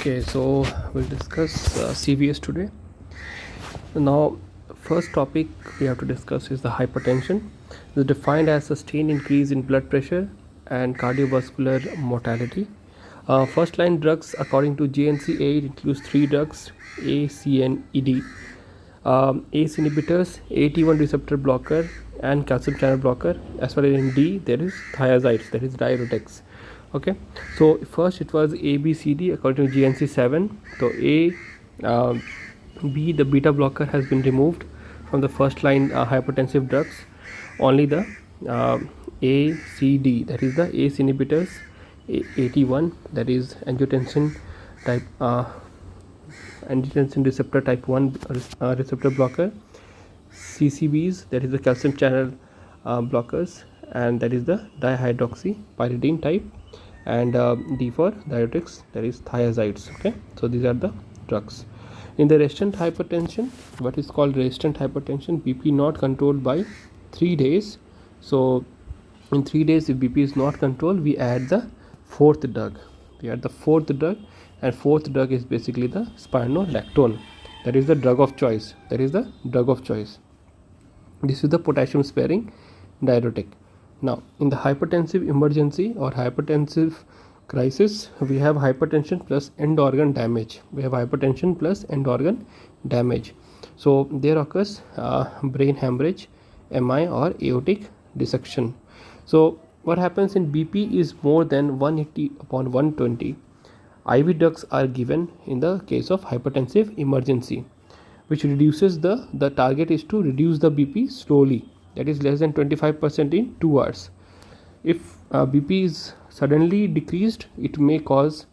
Okay, so we'll discuss CVS today. Now, first topic we have to discuss is the hypertension. It is defined as sustained increase in blood pressure and cardiovascular mortality. First line drugs according to JNC8 includes three drugs: A, C, and ED. ACE inhibitors, AT1 receptor blocker, and calcium channel blocker. As well as in D, there is thiazides, that is diuretics. Okay, so first it was A, B, C, D according to GNC7. So A, B, the beta blocker has been removed from the first line hypertensive drugs. Only the A, C, D, that is the ACE inhibitors, AT1, that is angiotensin type angiotensin receptor type 1 receptor blocker, CCBs, that is the calcium channel blockers, and that is the dihydroxypyridine type, and D for diuretics, that is thiazides. Okay, so these are the drugs. In the resistant hypertension, what is called resistant hypertension, BP not controlled by 3 days. So in 3 days, if BP is not controlled, we add the fourth drug. And fourth drug is basically the spironolactone. That is the drug of choice. This is the potassium sparing diuretic. Now, in the hypertensive emergency or hypertensive crisis, we have hypertension plus end organ damage. So there occurs brain hemorrhage, MI, or aortic dissection. So what happens in BP is more than 180/120. IV drugs are given in the case of hypertensive emergency, which reduces the target is to reduce the BP slowly, that is less than 25% in 2 hours. If BP is suddenly decreased, it may cause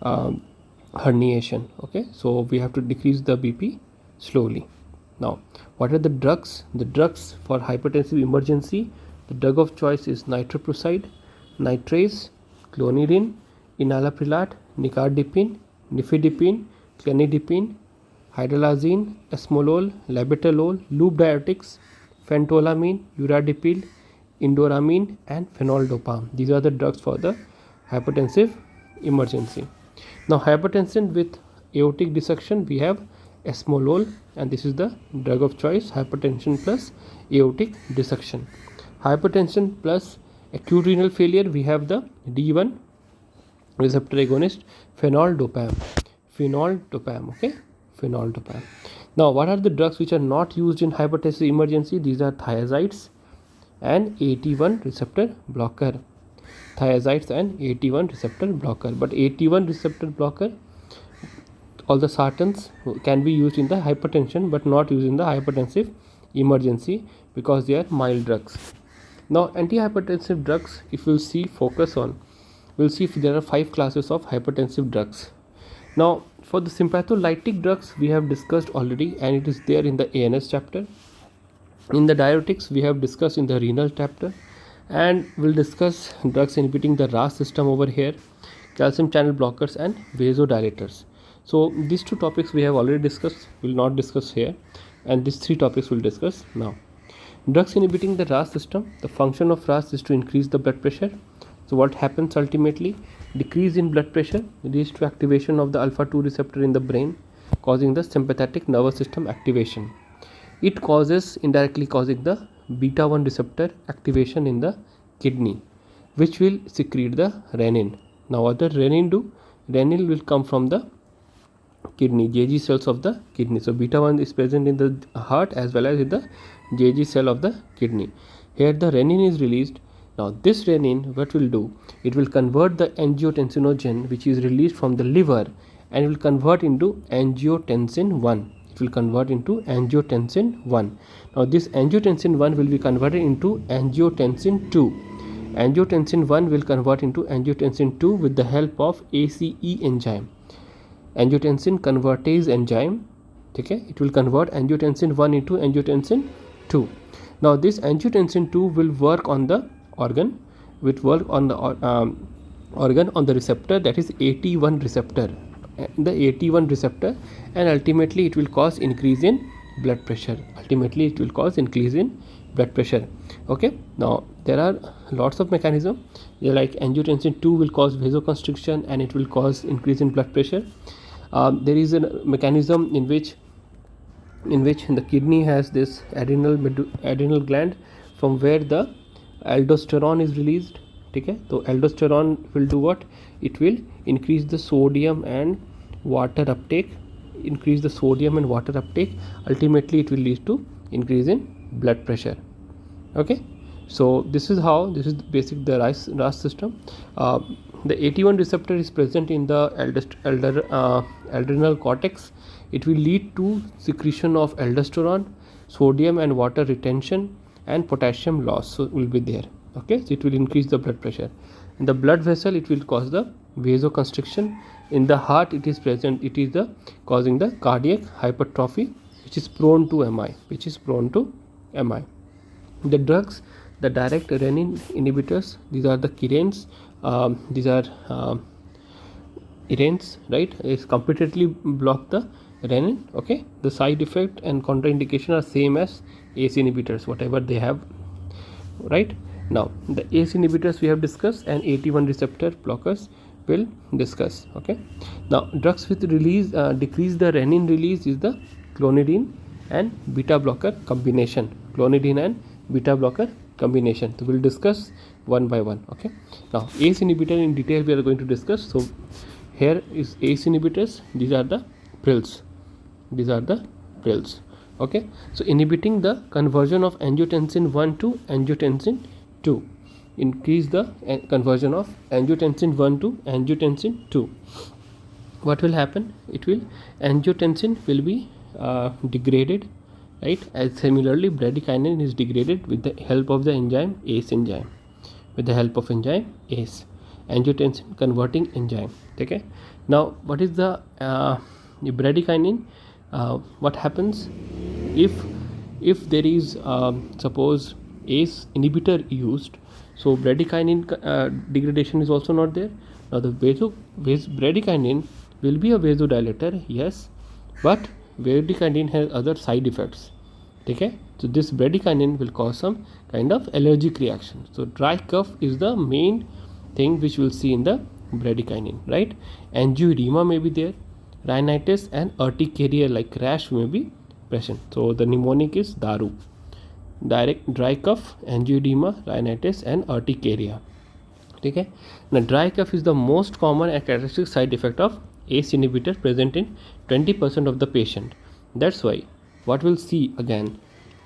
herniation. Okay, so we have to decrease the BP slowly. Now, what are the drugs? The drugs for hypertensive emergency, the drug of choice is nitroprusside, nitrate, clonidine, enalaprilat, nicardipine, nifedipine, clenidipine, hydralazine, esmolol, labetalol, loop diuretics, phentolamine, uradipil, indoramine, and phenoldopam. These are the drugs for the hypertensive emergency. Now, hypertension with aortic dissection, we have esmolol, and this is the drug of choice, hypertension plus aortic dissection. Hypertension plus acute renal failure, we have the D1 receptor agonist, phenoldopam. Okay, phenoldopam. Now, what are the drugs which are not used in hypertensive emergency? These are thiazides and AT1 receptor blocker. But AT1 receptor blocker, all the sartans can be used in the hypertension but not used in the hypertensive emergency because they are mild drugs. Now, antihypertensive drugs, if we'll see if there are 5 classes of hypertensive drugs. Now, for the sympatholytic drugs, we have discussed already, and it is there in the ANS chapter. In the diuretics, we have discussed in the renal chapter, and we'll discuss drugs inhibiting the RAS system over here, calcium channel blockers, and vasodilators. So these 2 topics we have already discussed, will not discuss here, and these 3 topics we'll discuss now. Drugs inhibiting the RAS system, the function of RAS is to increase the blood pressure. So what happens ultimately? Decrease in blood pressure leads to activation of the alpha 2 receptor in the brain, causing the sympathetic nervous system activation. It indirectly causing the beta 1 receptor activation in the kidney, which will secrete the renin. Now, what does renin do? Renin will come from the kidney, JG cells of the kidney. So beta 1 is present in the heart as well as in the JG cell of the kidney. Here the renin is released. Now, this renin, what will do? It will convert the angiotensinogen, which is released from the liver, and it will convert into angiotensin 1. Now, this angiotensin 1 will be converted into angiotensin 2. Angiotensin 1 will convert into angiotensin 2 with the help of ACE enzyme, angiotensin convertase enzyme. Okay, it will convert angiotensin 1 into angiotensin 2. Now, this angiotensin 2 will work on the organ, on the receptor, that is AT1 receptor, and ultimately it will cause increase in blood pressure. blood pressure. Okay, now there are lots of mechanism. Like angiotensin 2 will cause vasoconstriction and it will cause increase in blood pressure. There is a mechanism in which the kidney has this adrenal gland from where the aldosterone is released. Okay, so aldosterone will do what? It will increase the sodium and water uptake. Ultimately it will lead to increase in blood pressure. Okay, so this is basic the RAS system. The AT1 receptor is present in the adrenal cortex. It will lead to secretion of aldosterone, sodium and water retention, and potassium loss. So will be there. Okay, so it will increase the blood pressure. In the blood vessel, it will cause the vasoconstriction. In the heart, it is present. It is causing the cardiac hypertrophy, which is prone to MI. The drugs, the direct renin inhibitors, these are the keranes. These are eranes, right? It's completely block the renin. Okay, the side effect and contraindication are same as ACE inhibitors, whatever they have, right? Now the ACE inhibitors we have discussed, and AT1 receptor blockers will discuss. Okay, now drugs with decrease the renin release is the clonidine and beta blocker combination. So we'll discuss one by one. Okay, now ACE inhibitor in detail we are going to discuss. So here is ACE inhibitors. These are the pills. Okay, so inhibiting the conversion of angiotensin 1 to angiotensin 2, increase the conversion of angiotensin 1 to angiotensin 2. What will happen? Angiotensin will be degraded, right? As similarly bradykinin is degraded with the help of the enzyme ACE enzyme. Angiotensin converting enzyme. Okay, now what is the bradykinin? What happens if there is suppose ACE inhibitor used, so bradykinin degradation is also not there. Now the bradykinin will be a vasodilator, yes, but bradykinin has other side effects. Okay, so this bradykinin will cause some kind of allergic reaction. So dry cough is the main thing which we'll see in the bradykinin, right? Angioedema may be there, rhinitis and urticaria like rash may be present. So the mnemonic is DARU: dry cough, angioedema, rhinitis and urticaria. Okay, now dry cough is the most common and characteristic side effect of ACE inhibitor, present in 20% of the patient. That's why what we'll see again,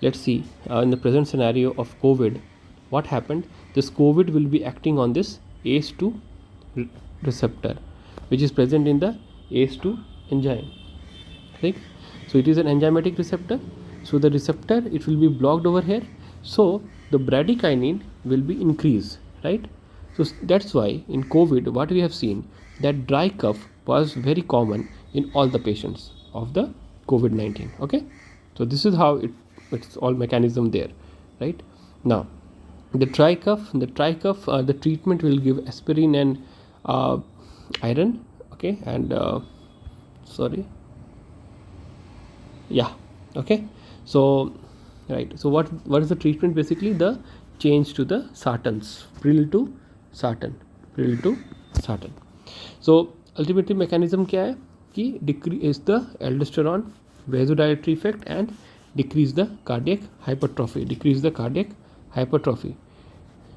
let's see in the present scenario of COVID, what happened. This COVID will be acting on this ACE2 receptor, which is present in the ACE2 enzyme, right? So it is an enzymatic receptor. So the receptor, it will be blocked over here. So the bradykinin will be increased, right? So that's why in COVID, what we have seen, that dry cough was very common in all the patients of the COVID-19. Okay, so this is how it's all mechanism there, right? Now the dry cough, the treatment will give aspirin and iron. Okay, and okay, so right, so what is the treatment? Basically the change to the sartans, pril to sartan. So ultimately mechanism क्या है कि decrease the aldosterone vasodilatory effect and decrease the cardiac hypertrophy.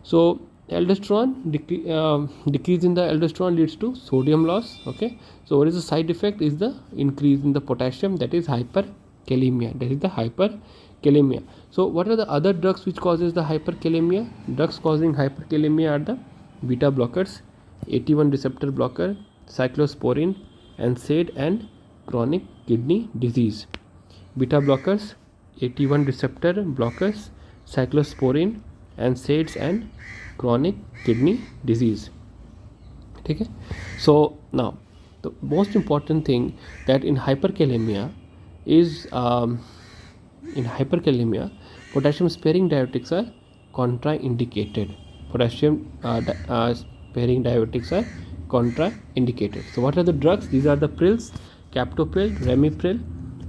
So aldosterone decrease in the aldosterone leads to sodium loss. Okay, so what is the side effect? Is the increase in the potassium, that is hyperkalemia. So what are the other drugs which causes the hyperkalemia? Drugs causing hyperkalemia are the beta blockers, AT1 receptor blocker, cyclosporine, NSAID and chronic kidney disease. Beta blockers, AT1 receptor blockers, cyclosporine, NSAIDs and chronic kidney disease. Okay, so now the most important thing that in hyperkalemia is potassium sparing diuretics are contraindicated. So what are the drugs? These are the prils: captopril, ramipril,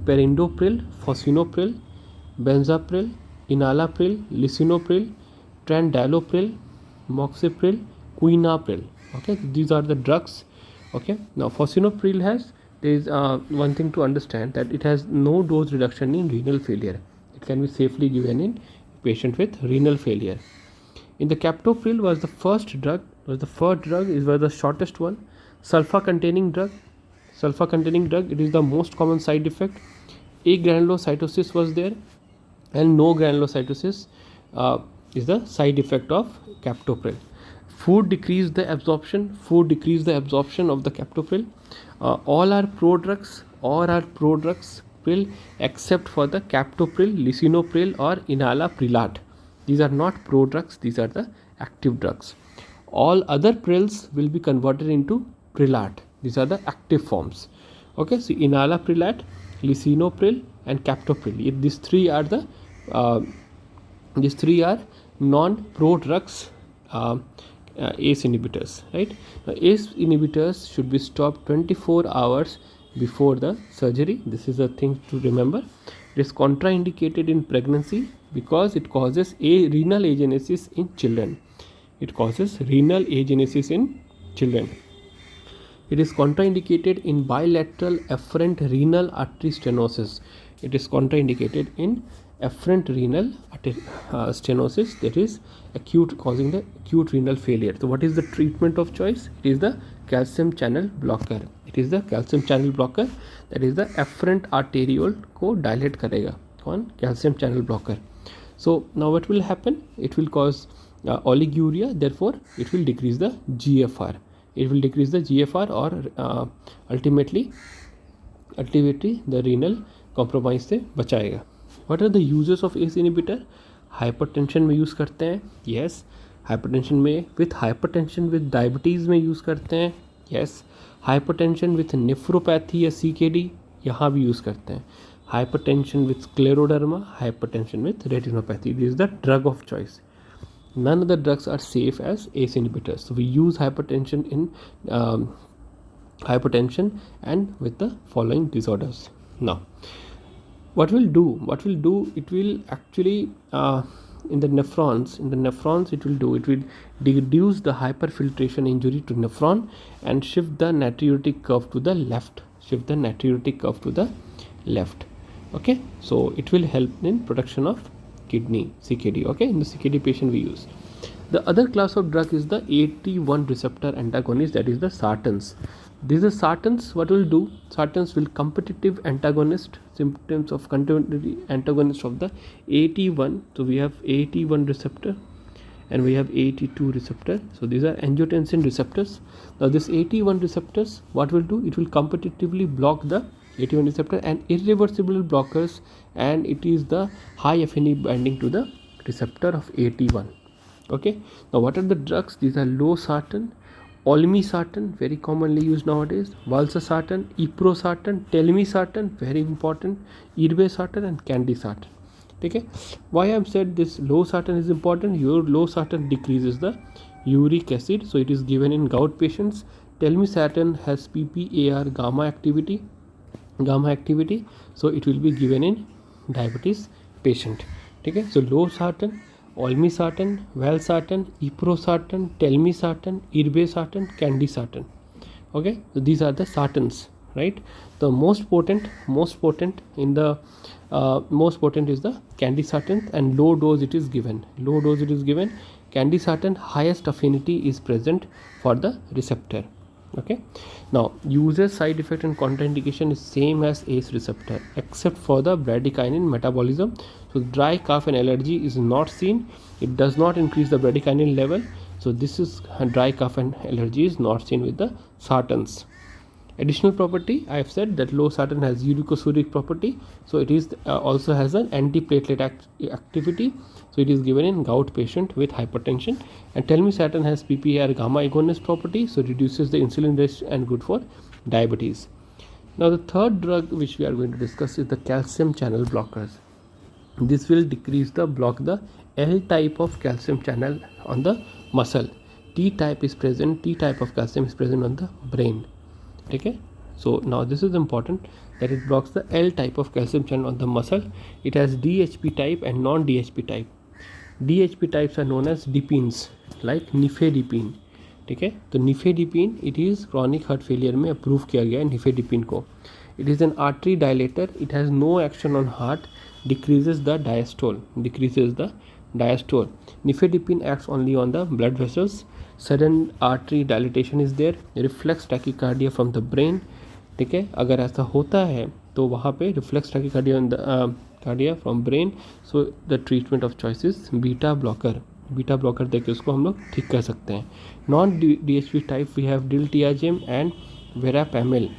perindopril, fosinopril, benzapril, enalapril, lisinopril, trenodalapril, moxapril, quinapril. Okay, these are the drugs. Okay, now fosinopril there is one thing to understand, that it has no dose reduction in renal failure. It can be safely given in patient with renal failure. In the captopril was the first drug, was the shortest one. Sulfa containing drug, it is the most common side effect. Agranulocytosis was there, and no granulocytosis is the side effect of captopril. Food decrease the absorption of the captopril. All are prodrugs pill except for the captopril, lisinopril or enalaprilat. These are not prodrugs, these are the active drugs. All other prils will be converted into prilat. These are the active forms. Okay, so enalaprilat, lisinopril and captopril, these three are non-prodrugs ACE inhibitors, right? Now, ACE inhibitors should be stopped 24 hours before the surgery. This is a thing to remember. It is contraindicated in pregnancy because it causes renal agenesis in children. It is contraindicated in bilateral afferent renal artery stenosis. It is contraindicated in afferent renal stenosis, that is causing the acute renal failure. So what is the treatment of choice? It is the calcium channel blocker. That is the afferent arteriole को dilate करेगा. कौन? Calcium channel blocker. So now what will happen? It will cause oliguria, therefore it will decrease the GFR. Or ultimately the renal compromise से बचाएगा. What are the uses of ACE inhibitor? Hypertension में use करते हैं. Yes. Hypertension में with diabetes में use करते हैं. Yes. Hypertension with nephropathy या CKD यहाँ भी यूज़ करते हैं. Hypertension with scleroderma, hypertension with retinopathy. This is the drug of choice. None of the drugs are safe as ACE inhibitors. So we use hypertension and with the following disorders. Now, what will do? It will actually in the nephrons it will reduce the hyperfiltration injury to nephron and shift the natriuretic curve to the left. Okay, so it will help in protection of kidney, CKD. Okay, in the CKD patient we use. The other class of drug is the AT1 receptor antagonist, that is the sartans. These are sartans. What will do? Sartans will competitive antagonist, symptoms of contemporary antagonist of the AT1. So we have AT1 receptor and we have AT2 receptor. So these are angiotensin receptors. Now this AT1 receptors, what will do? It will competitively block the AT1 receptor and irreversible blockers, and it is the high affinity binding to the receptor of AT1. Okay, now what are the drugs? These are losartan, olmesartan, very commonly used nowadays, valsartan, iprosartan, telmisartan, very important, irbesartan and candesartan. Okay, why I have said this losartan is important? Your losartan decreases the uric acid, so it is given in gout patients. Telmisartan has PPAR gamma activity, so it will be given in diabetes patient. Okay, so losartan, olmesartan, valsartan, iprosartan, telmisartan, irbesartan, candesartan. Okay, so these are the sartans, right? The most potent is the candesartan, and low dose it is given. Candesartan highest affinity is present for the receptor. Okay, now uses, side effect and contraindication is same as ACE receptor except for the bradykinin metabolism. So dry cough and allergy is not seen. It does not increase the bradykinin level. So this is dry cough and allergy is not seen with the sartans. Additional property, I have said that losartan has uricosuric property, so it is also has an antiplatelet activity, so it is given in gout patient with hypertension. And telmisartan has PPAR gamma agonist property, so reduces the insulin resistance and good for diabetes. Now the third drug which we are going to discuss is the calcium channel blockers. This will block the L type of calcium channel on the muscle. T type of calcium is present on the brain. Okay, So now this is important, that it blocks the L type of calcium channel on the muscle. It has DHP type and non-DHP type. DHP types are known as dipines, like nifedipine. ठीक है, तो nifedipine it is chronic heart failure में approve किया गया है nifedipine को. It is an artery dilator, it has no action on heart, decreases the diastole. Nifedipine acts only on the blood vessels. Sudden artery dilatation is there. Reflex tachycardia from the brain. ठीक है, अगर ऐसा होता है तो वहाँ पे reflex tachycardia in the cardia from brain. So the treatment of choice is beta blocker. Beta blocker देके उसको हम लोग ठीक कर सकते हैं. Non DHP type we have diltiazem and verapamil.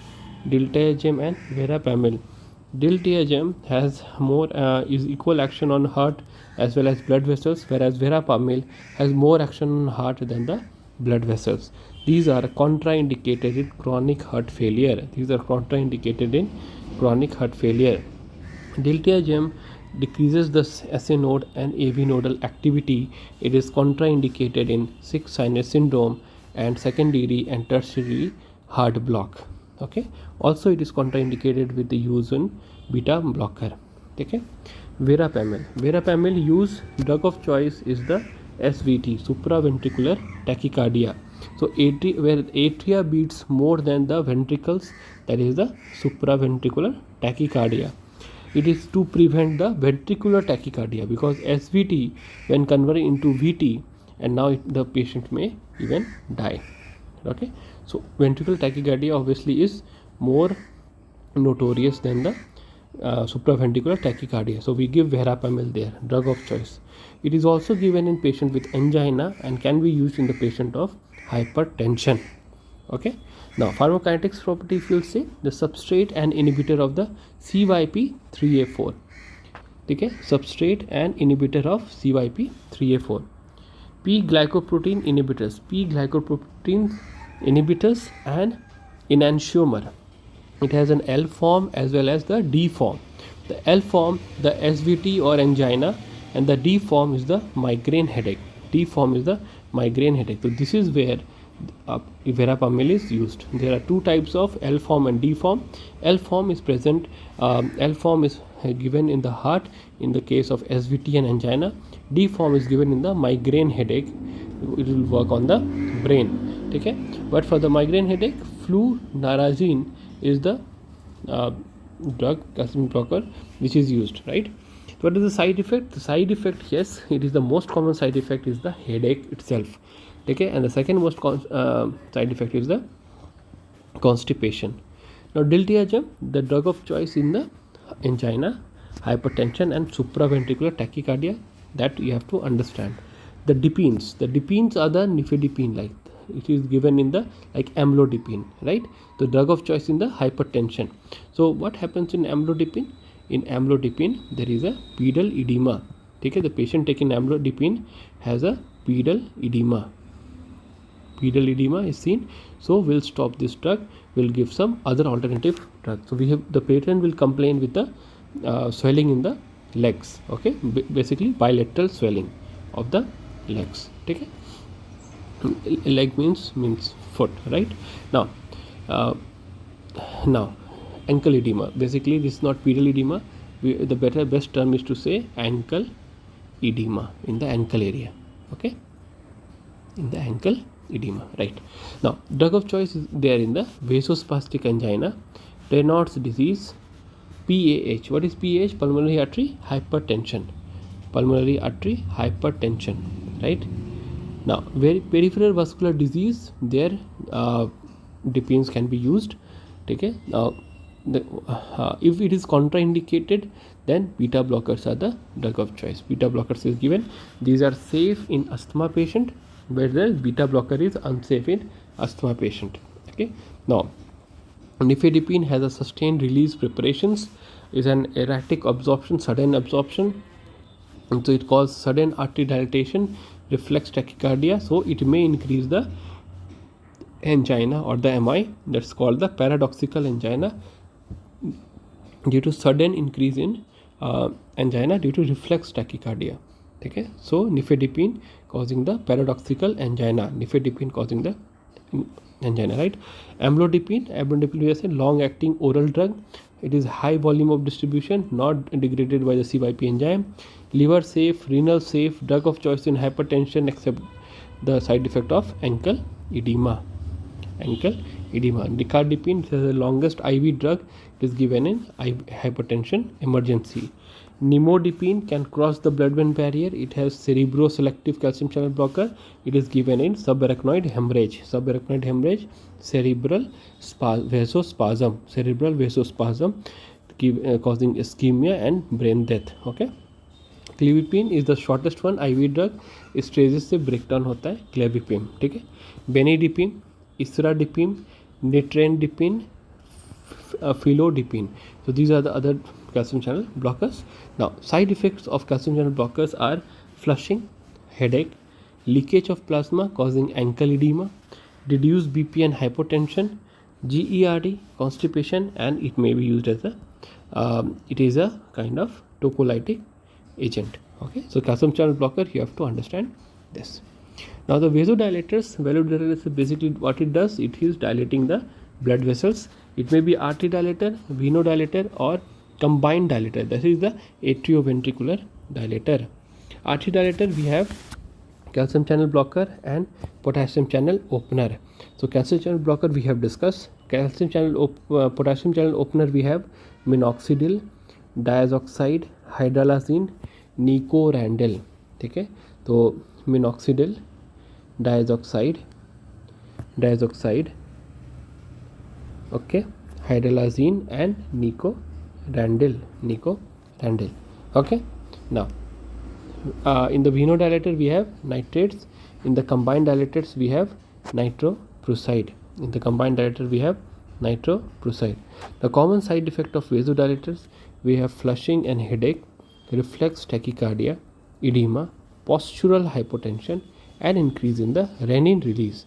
Diltiazem has more is equal action on heart as well as blood vessels, whereas verapamil has more action on heart than the blood vessels. These are contraindicated in chronic heart failure. Diltiazem decreases the SA node and AV nodal activity. It is contraindicated in sick sinus syndrome and secondary and tertiary heart block. Okay, also it is contraindicated with the use in beta blocker. Okay, verapamil use, drug of choice is the SVT, supraventricular tachycardia. So where atria beats more than the ventricles, that is the supraventricular tachycardia. It is to prevent the ventricular tachycardia, because SVT when converted into VT, and now the patient may even die. Okay, so ventricular tachycardia obviously is more notorious than the supraventricular tachycardia. So we give verapamil there, drug of choice. It is also given in patient with angina and can be used in the patient of hypertension. Okay, now pharmacokinetics property, if you'll say, the substrate and inhibitor of the CYP3A4. Okay, substrate and inhibitor of CYP3A4. P-glycoprotein inhibitors and enantiomer. It has an L form as well as the D form. The L form, the SVT or angina, and the D form is the migraine headache. So this is where verapamil is used. There are two types of L form and D form. L form is present. L form is given in the heart in the case of SVT and angina. D form is given in the migraine headache. It will work on the brain. Okay, but for the migraine headache, flunarizine is the drug calcium blocker which is used, right? What is the side effect? The side effect, yes, it is the most common side effect is the headache itself. Okay, and the second most side effect is the constipation. Now diltiazem, the drug of choice in the angina, hypertension and supraventricular tachycardia, that you have to understand. The dipines are the nifedipine, like it is given in the like amlodipine, right? The drug of choice in the hypertension. So what happens in amlodipine? In amlodipine there is a pedal edema. Okay, the patient taking amlodipine has a pedal edema. Pedal edema is seen, so we'll stop this drug, we'll give some other alternative drug. So we have, the patient will complain with the swelling in the legs. Okay, basically bilateral swelling of the legs. Okay, leg means foot, right? Now ankle edema, basically this is not pedal edema. The best term is to say ankle edema in the ankle area. Okay, in the ankle edema, right? Now drug of choice is there in the vasospastic angina, Raynaud's disease, PAH. What is PAH? Pulmonary artery hypertension, right? Now peripheral vascular disease, there dipines can be used. Okay, now if it is contraindicated, then beta blockers are the drug of choice. Beta blockers is given. These are safe in asthma patient, whereas beta blocker is unsafe in asthma patient. Okay, now nifedipine has a sustained release preparations, is an erratic absorption, sudden absorption, and so it causes sudden artery dilatation, reflex tachycardia, so it may increase the angina or the MI. That's called the paradoxical angina, due to sudden increase in angina due to reflex tachycardia. Okay, so nifedipine causing the paradoxical angina, nifedipine causing the angina, right? Amlodipine we have said long-acting oral drug. It is high volume of distribution, not degraded by the CYP enzyme. Liver safe, renal safe, drug of choice in hypertension except the side effect of ankle edema. Nicardipine is the longest IV drug. It is given in hypertension emergency. Nimodipine can cross the blood-brain barrier. It has cerebroselective calcium channel blocker. It is given in subarachnoid hemorrhage, cerebral vasospasm, causing ischemia and brain death. Okay. Clevidipine is the shortest one IV drug. Stages से break down होता है क्लेविपिन. ठीक है. बेनिडिपिन, इसराडिपिन, निट्रेनडिपिन, फिलोडिपिन. So these are the other calcium channel blockers. Now side effects of calcium channel blockers are flushing, headache, leakage of plasma causing ankle edema, reduced BP and hypotension, GERD, constipation, and it may be used as it is a kind of tocolytic agent. Okay, so calcium channel blocker, you have to understand this. Now the vasodilators is basically what it does. It is dilating the blood vessels. It may be artery dilator, venodilator, or combined dilator. That is the atrioventricular dilator. Artery dilator, we have calcium channel blocker and potassium channel opener. So calcium channel blocker we have discussed. Potassium channel opener we have minoxidil, diazoxide, hydralazine, nicorandil. ठीक है. तो minoxidil, diazoxide, okay, hydralazine and nicorandil. Okay. Now in the venodilator we have nitrates. In the combined dilators we have nitroprusside. The common side effect of vasodilators, we have flushing and headache, reflex tachycardia, edema, postural hypotension, and increase in the renin release.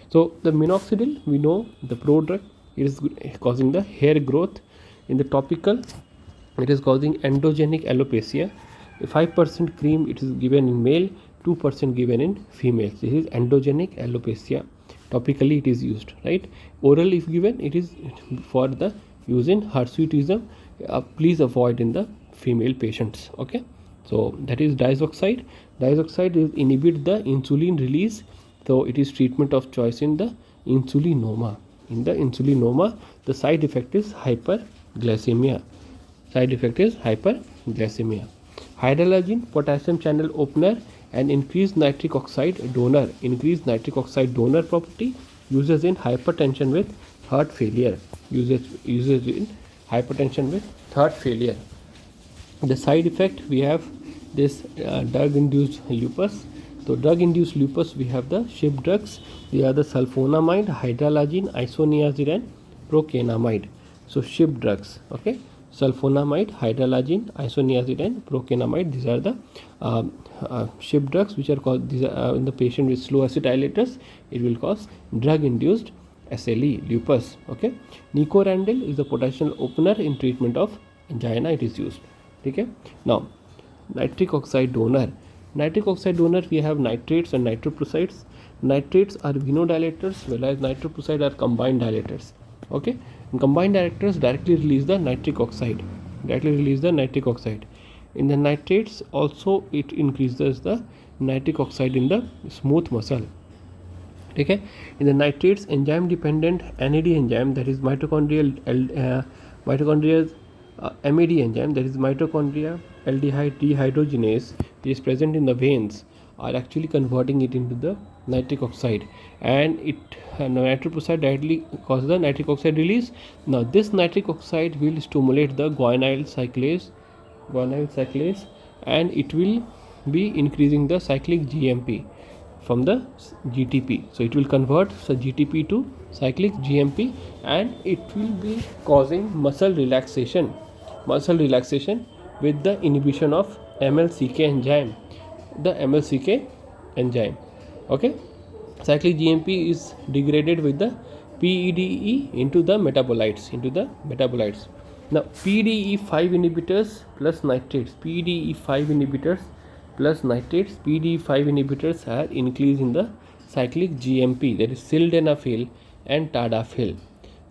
So the minoxidil, we know the prodrug, it is causing the hair growth. In the topical, it is causing androgenic alopecia. 5% cream, it is given in male, 2% given in female. This is androgenic alopecia. Topically it is used, right? Oral if given, it is for the use in hirsutism. Please avoid in the female patients. Okay, so that is diazoxide. Diazoxide is inhibit the insulin release, so it is treatment of choice in the insulinoma. In the insulinoma, the side effect is hyperglycemia. Hydralazine, potassium channel opener, and increased nitric oxide donor. Property, uses in hypertension with heart failure. The side effect, we have this drug-induced lupus. So drug-induced lupus, we have the SHIP drugs. They are the sulfonamide, hydralazine, isoniazid, and procainamide. So SHIP drugs. Okay, sulfonamide, hydralazine, isoniazid, and procainamide. These are the SHIP drugs, which are called, these are in the patient with slow acetyllators. It will cause drug-induced SLE, lupus. Okay, nicorandil is the potassium opener. In treatment of angina it is used. Okay. Now nitric oxide donor, we have nitrates and nitroprussides. Nitrates are venodilators, whereas nitroprusside are combined dilators. Okay, and combined dilators directly release the nitric oxide. In the nitrates also, it increases the nitric oxide in the smooth muscle. Okay, in the nitrates, enzyme dependent NAD enzyme, that is mitochondrial MAD enzyme, that is mitochondria aldehyde dehydrogenase, is present in the veins, are actually converting it into the nitric oxide, and nitroprusside directly causes the nitric oxide release. Now this nitric oxide will stimulate the guanylyl cyclase, and it will be increasing the cyclic GMP from the GTP. So it will convert GTP to cyclic GMP, and it will be causing muscle relaxation with the inhibition of MLCK enzyme. Okay, cyclic GMP is degraded with the PEDE into the metabolites. Now PDE5 inhibitors plus nitrates, PDE5 inhibitors are increase in the cyclic GMP, that is sildenafil and tadalafil.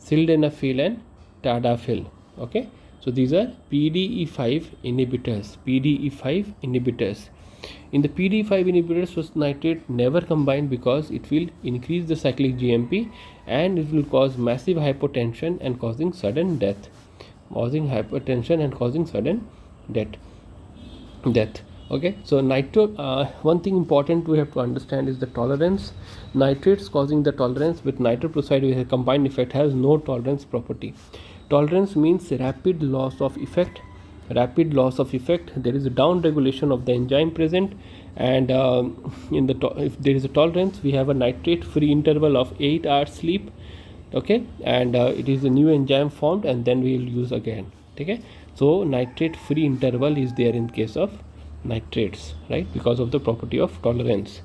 Sildenafil and tadalafil. Okay, so these are PDE5 inhibitors. PDE5 inhibitors. In the PDE5 inhibitors, first nitrate never combined because it will increase the cyclic GMP and it will cause massive hypotension and causing sudden death. Causing hypertension and causing sudden death. Okay, so one thing important we have to understand is the tolerance. Nitrates causing the tolerance with nitroprusside with a combined effect has no tolerance property. Tolerance means rapid loss of effect. There is a down regulation of the enzyme present, and if there is a tolerance, we have a nitrate free interval of 8 hours sleep. Okay, and it is a new enzyme formed, and then we will use again. Okay, so nitrate free interval is there in case of nitrates, right, because of the property of tolerance.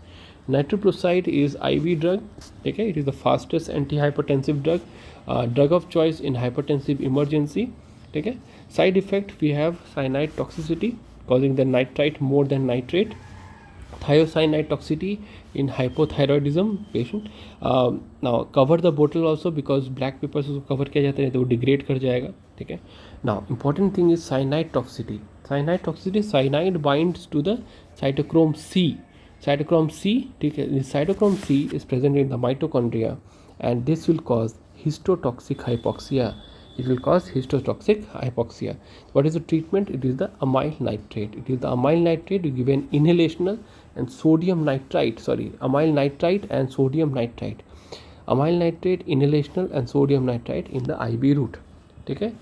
Nitroprusside is IV drug. Okay, it is the fastest antihypertensive drug, drug of choice in hypertensive emergency. Okay, side effect, we have cyanide toxicity causing the nitrite more than nitrate, thiocyanide toxicity in hypothyroidism patient. Now cover the bottle also, because black papers को cover किया जाता है तो वो degrade कर जाएगा. ठीक है. Now important thing is cyanide toxicity. Cyanide binds to the cytochrome C. ठीक है. The cytochrome C is present in the mitochondria, and this will cause histotoxic hypoxia. What is the treatment? It is the amyl nitrate. Given inhalational and sodium nitrite. Amyl nitrite and sodium nitrite. Amyl nitrate, inhalational, and sodium nitrite in the IV route. Okay.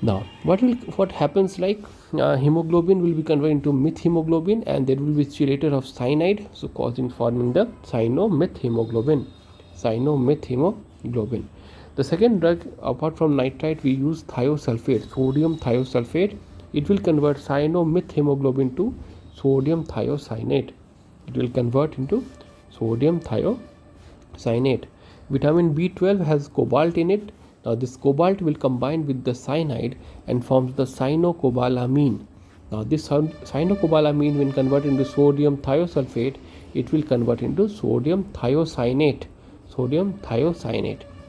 Now, what happens, like hemoglobin will be converted into methemoglobin, and there will be chelator of cyanide, so forming the cyano-methemoglobin. The second drug, apart from nitrite, we use thiosulfate, sodium thiosulfate. It will convert cyano-methemoglobin to sodium thiocyanate. Vitamin B12 has cobalt in it. Now this cobalt will combine with the cyanide and forms the cyanocobalamin. Now this cyanocobalamin, when converted into sodium thiosulfate, it will convert into sodium thiocyanate.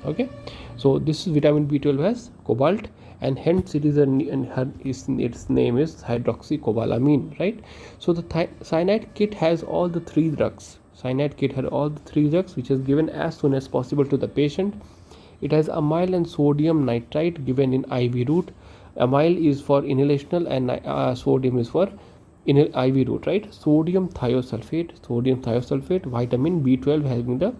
Okay, so this is vitamin B12 has cobalt, and hence its name is hydroxycobalamin, right? So the cyanide kit has all the three drugs. Which is given as soon as possible to the patient. It has amyl and sodium nitrite given in IV route. Amyl is for inhalational and sodium is for IV route, right? Sodium thiosulfate, vitamin B12 having the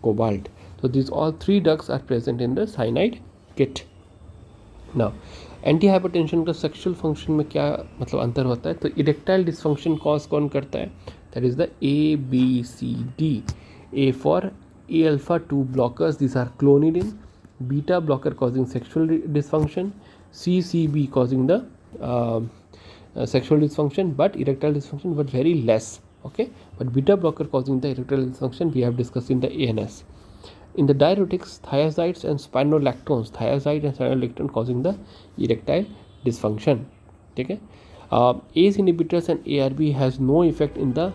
cobalt. So these all three drugs are present in the cyanide kit. Now एंटीहाइपरटेंशन का sexual function में क्या मतलब अंतर होता है? तो erectile dysfunction cause कौन करता है? That is the ABCD. A for A alpha 2 blockers, these are clonidine. Beta blocker causing sexual dysfunction. CCB causing the sexual dysfunction but erectile dysfunction, but very less. Okay, but beta blocker causing the erectile dysfunction we have discussed in the ANS. In the diuretics, thiazides and spironolactones, causing the erectile dysfunction. Okay, ACE inhibitors and ARB has no effect in the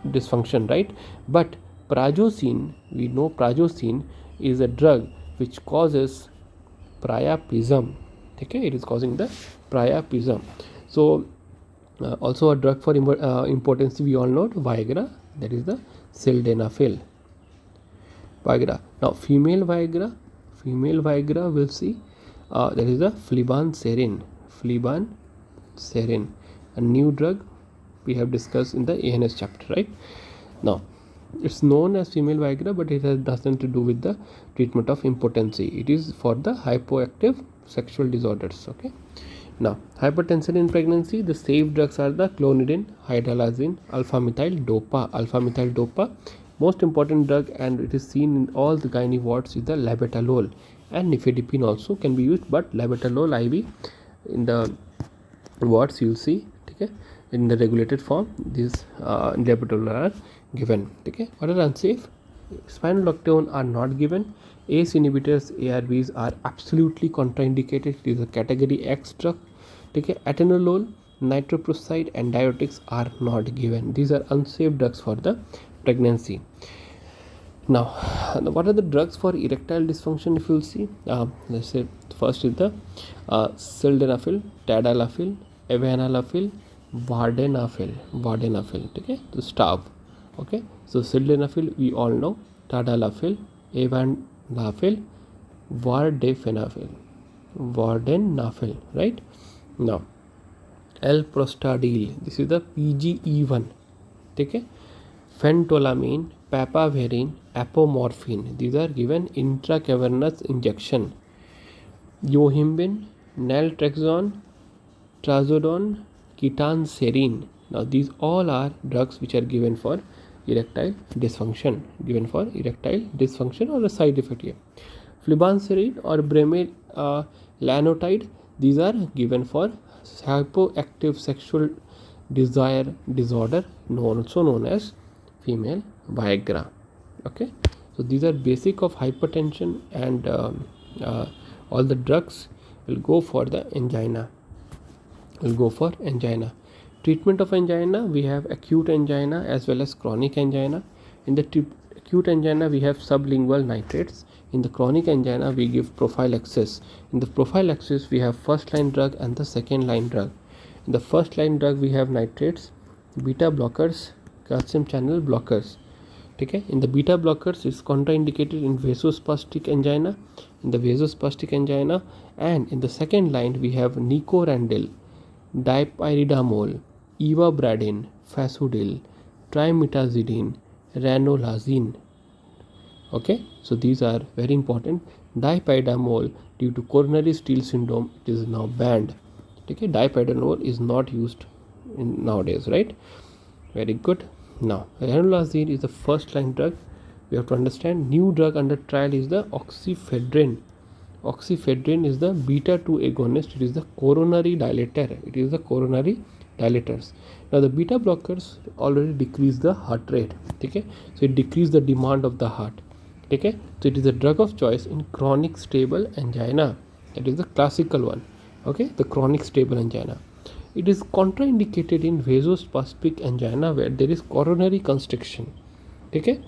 dysfunction, right? But prazosin, we know prazosin is a drug which causes priapism. Okay, it is causing the priapism. So also a drug for impotency, we all know Viagra, that is the sildenafil. Viagra. Now female Viagra will see that is the flibanserin, a new drug we have discussed in the ANS chapter, right? Now it's known as female Viagra, but it has nothing to do with the treatment of impotency. It is for the hypoactive sexual disorders. Okay, now hypertension in pregnancy, the safe drugs are the clonidine, hydralazine, alpha-methyl dopa. Most important drug, and it is seen in all the gynae wards, is the labetalol, and nifedipine also can be used, but labetalol IV in the wards you will see. Okay, in the regulated form these labetalol are given. Okay, what are unsafe? Spironolactone are not given. ACE inhibitors, ARBs are absolutely contraindicated. It is a category X drug. Okay, atenolol nitroprusside and diuretics are not given. These are unsafe drugs for the pregnancy. Now, what are the drugs for erectile dysfunction? If you'll see, let's say first is the sildenafil, tadalafil, evenalafil, vardenafil. Okay, the stav. Okay, so sildenafil we all know, tadalafil, evenalafil, vardenafil, right? Now, L-prostadil, this is the PGE1. Okay, phentolamine, papaverine, apomorphine, these are given intracavernous injection. Yohimbine, naltrexone, trazodone, ketanserin. Now these all are drugs which are given for erectile dysfunction, or a side effect here. Flibanserin or bremelanotide, these are given for hypoactive sexual desire disorder, also known as female Viagra. Okay, so these are basic of hypertension, and all the drugs will go for the angina. Treatment of angina, we have acute angina as well as chronic angina. In the acute angina, we have sublingual nitrates. In the chronic angina, we give prophylaxis. In the prophylaxis, we have first line drug and the second line drug. In the first line drug, we have nitrates, beta blockers, calcium channel blockers. Okay, in the beta blockers, it's contraindicated in vasospastic angina, and in the second line we have nicorandil, dipyridamole, ivabradine, fasudil, trimetazidine, ranolazine. Okay, so these are very important. Dipyridamole, due to coronary steal syndrome, it is now banned. Okay, dipyridamole is not used nowadays, right? Very good. Now, ranolazine is the first line drug. We have to understand, new drug under trial is the oxyfedrine. Oxyfedrine is the beta 2 agonist. It is the coronary dilator. Now the beta blockers already decrease the heart rate. Okay, so it decreases the demand of the heart. Okay, so it is a drug of choice in chronic stable angina. That is the classical one. Okay, the chronic stable angina. It is contraindicated in vasospastic angina where there is coronary constriction. Okay,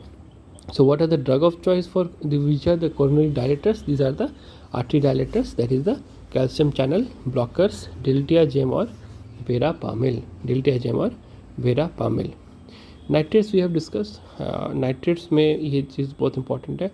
so what are the drug of choice for which are the coronary dilators? These are the artery dilators, that is the calcium channel blockers, diltiazem or verapamil. Nitrates we have discussed. Nitrates में ये चीज़ बहुत important है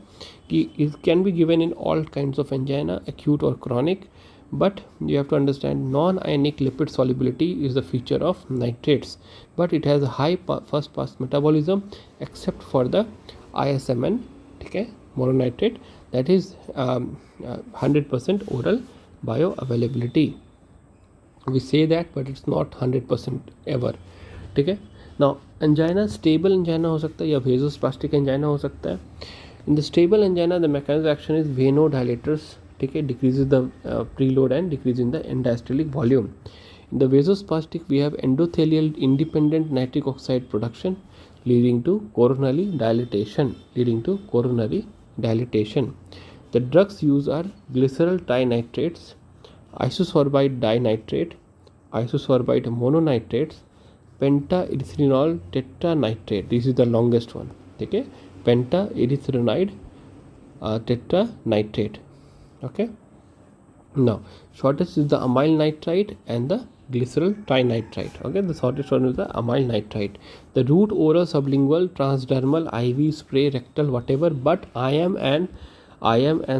कि it can be given in all kinds of angina, acute or chronic, but you have to understand non-ionic lipid solubility is the feature of nitrates, but it has a high first pass metabolism except for the ISMN, okay, mononitrate, that is 100% oral bioavailability. We say that, but it's not 100% ever. Okay, now angina, stable angina हो सकता है या vasospastic angina हो सकता है. In the stable angina, the mechanism of action is vasodilators. Okay, decreases the preload and decreasing the end-diastolic volume. In the vasospastic, we have endothelial independent nitric oxide production leading to coronary dilatation. The drugs used are glyceryl trinitrates, isosorbide dinitrate, isosorbide mononitrates, pentaerythrinol tetranitrate. This is the longest one. Okay, pentaerythrinide tetranitrate. Okay, now shortest is the amyl nitrite and the glyceryl trinitrate. Okay, the shortest one is the amyl nitrite. The route, oral, sublingual, transdermal, IV, spray, rectal, whatever, but IM and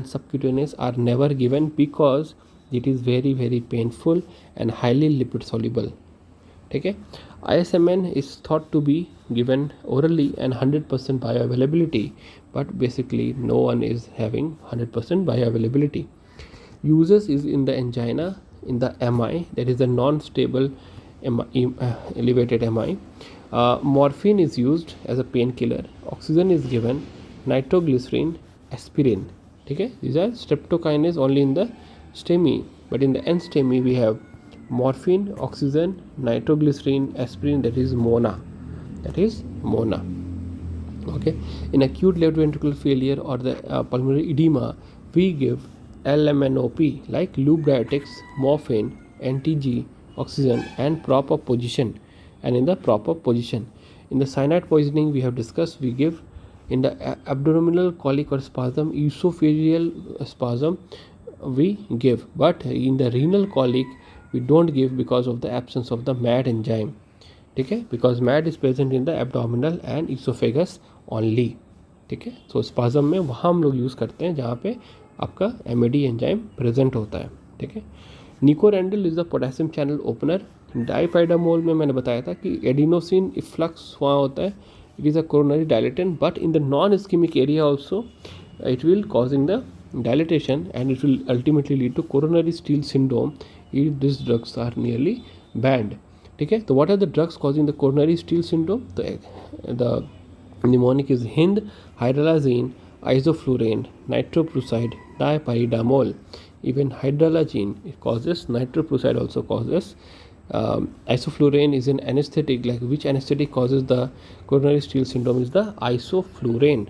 subcutaneous are never given because it is very, very painful and highly lipid soluble. Okay, ISMN is thought to be given orally and 100% bioavailability, but basically no one is having 100% bioavailability. Uses is in the angina, in the MI, that is the non-stable elevated MI. Morphine is used as a painkiller. Oxygen is given, nitroglycerin, aspirin. Okay, these are streptokinase only in the STEMI, but in the N STEMI we have morphine, oxygen, nitroglycerin, aspirin, that is MONA. Okay, in acute left ventricular failure or the pulmonary edema, we give LMNOP like loop diuretics, morphine, NTG, oxygen and proper position, and in the proper position. In the cyanide poisoning we have discussed, we give in the abdominal colic or spasm, esophageal spasm we give, but in the renal colic we don't give because of the absence of the MAD enzyme. ठीक है, because MAD is present in the abdominal and esophagus only. ठीक है, so spasm में वहाँ हम लोग use करते हैं जहाँ पे आपका MAD एंजाइम प्रेजेंट होता है. ठीक है, nicorandil is the potassium channel opener. Dipyridamole में मैंने बताया था कि एडिनोसिन इफ्लक्स वहाँ होता है, it is a coronary dilatant, but in the non ischemic area also it will causing the dilatation and it will ultimately lead to coronary steal syndrome if these drugs are nearly banned. ठीक है, तो what are the drugs causing the coronary steal syndrome? The mnemonic is Hind, hydralazine, isoflurane, nitroprusside, dipyridamole. Even hydralazine it causes, nitroprusside also causes. Isoflurane is an anesthetic. Like which anesthetic causes the coronary steal syndrome is the isoflurane.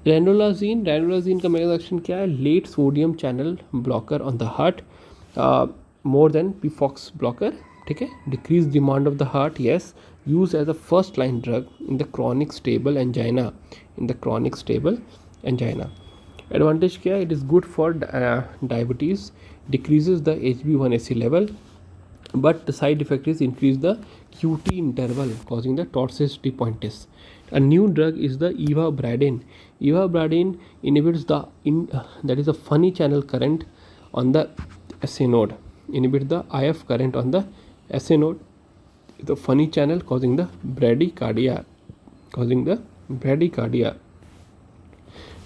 Ranolazine का mega action क्या है? Late sodium channel blocker on the heart, more than pFOX blocker. ठीक है, decrease demand of the heart. Yes, use as a first line drug in the chronic stable angina. Advantage क्या है? It is good for diabetes, decreases the HbA1c level, but the side effect is increase the QT interval causing the torsades pointis. A new drug is the ivabradine. Ivabradine inhibits the that is a funny channel current on the SA node, inhibits the IF current on the SA node, the funny channel causing the bradycardia.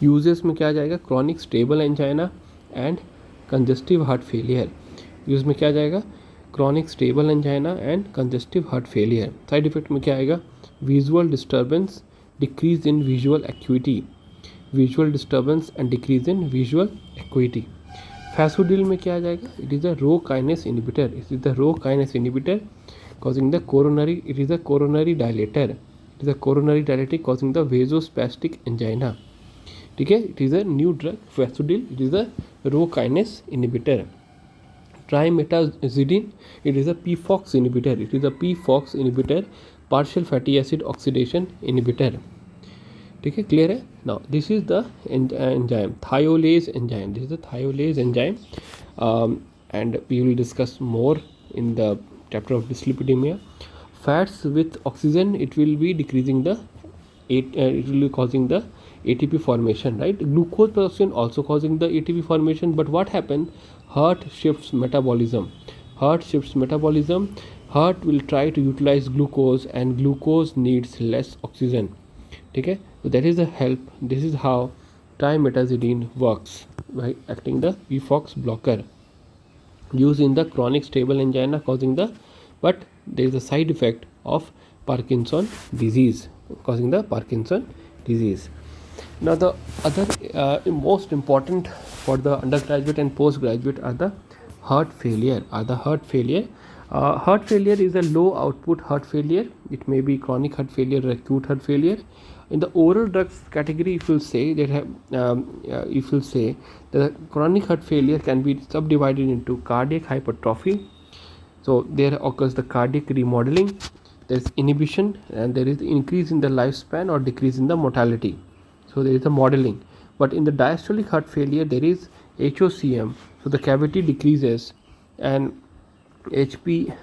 Uses में क्या जाएगा? chronic stable angina and congestive heart failure. Use में क्या जाएगा? chronic stable angina and congestive heart failure. Side effect में क्या आएगा? visual disturbance, decrease in visual acuity. Fasudil में क्या आ जाएगा? It is a Rho kinase inhibitor. Causing the coronary. It is a coronary dilator. Causing the vasospastic angina. ठीक है, it is a new drug Fasudil. It is a Rho kinase inhibitor. Trimetazidine, it is a pFOX inhibitor. Partial fatty acid oxidation inhibitor. ठीक है, clear है? Now this is the enzyme, thiolase enzyme. This is the thiolase enzyme, and we will discuss more in the chapter of dyslipidemia. Fats with oxygen, it will be decreasing the it will be causing the ATP formation, right? Glucose plus oxygen also causing the ATP formation, but what happened? Heart shifts metabolism. Heart will try to utilize glucose and glucose needs less oxygen. ठीक है, so that is the help. This is how trimetazidine works by acting the pFOX blocker. Used in the chronic stable angina causing the, but there is a side effect of Parkinson disease, causing the Parkinson disease. Now the other most important for the undergraduate and postgraduate are the heart failure. Heart failure is a low output heart failure. It may be chronic heart failure or acute heart failure. In the oral drugs category, if you say that the chronic heart failure can be subdivided into cardiac hypertrophy. So there occurs the cardiac remodeling, there is inhibition, and there is increase in the lifespan or decrease in the mortality. So there is a modeling. But in the diastolic heart failure, there is HOCM, so the cavity decreases and HFP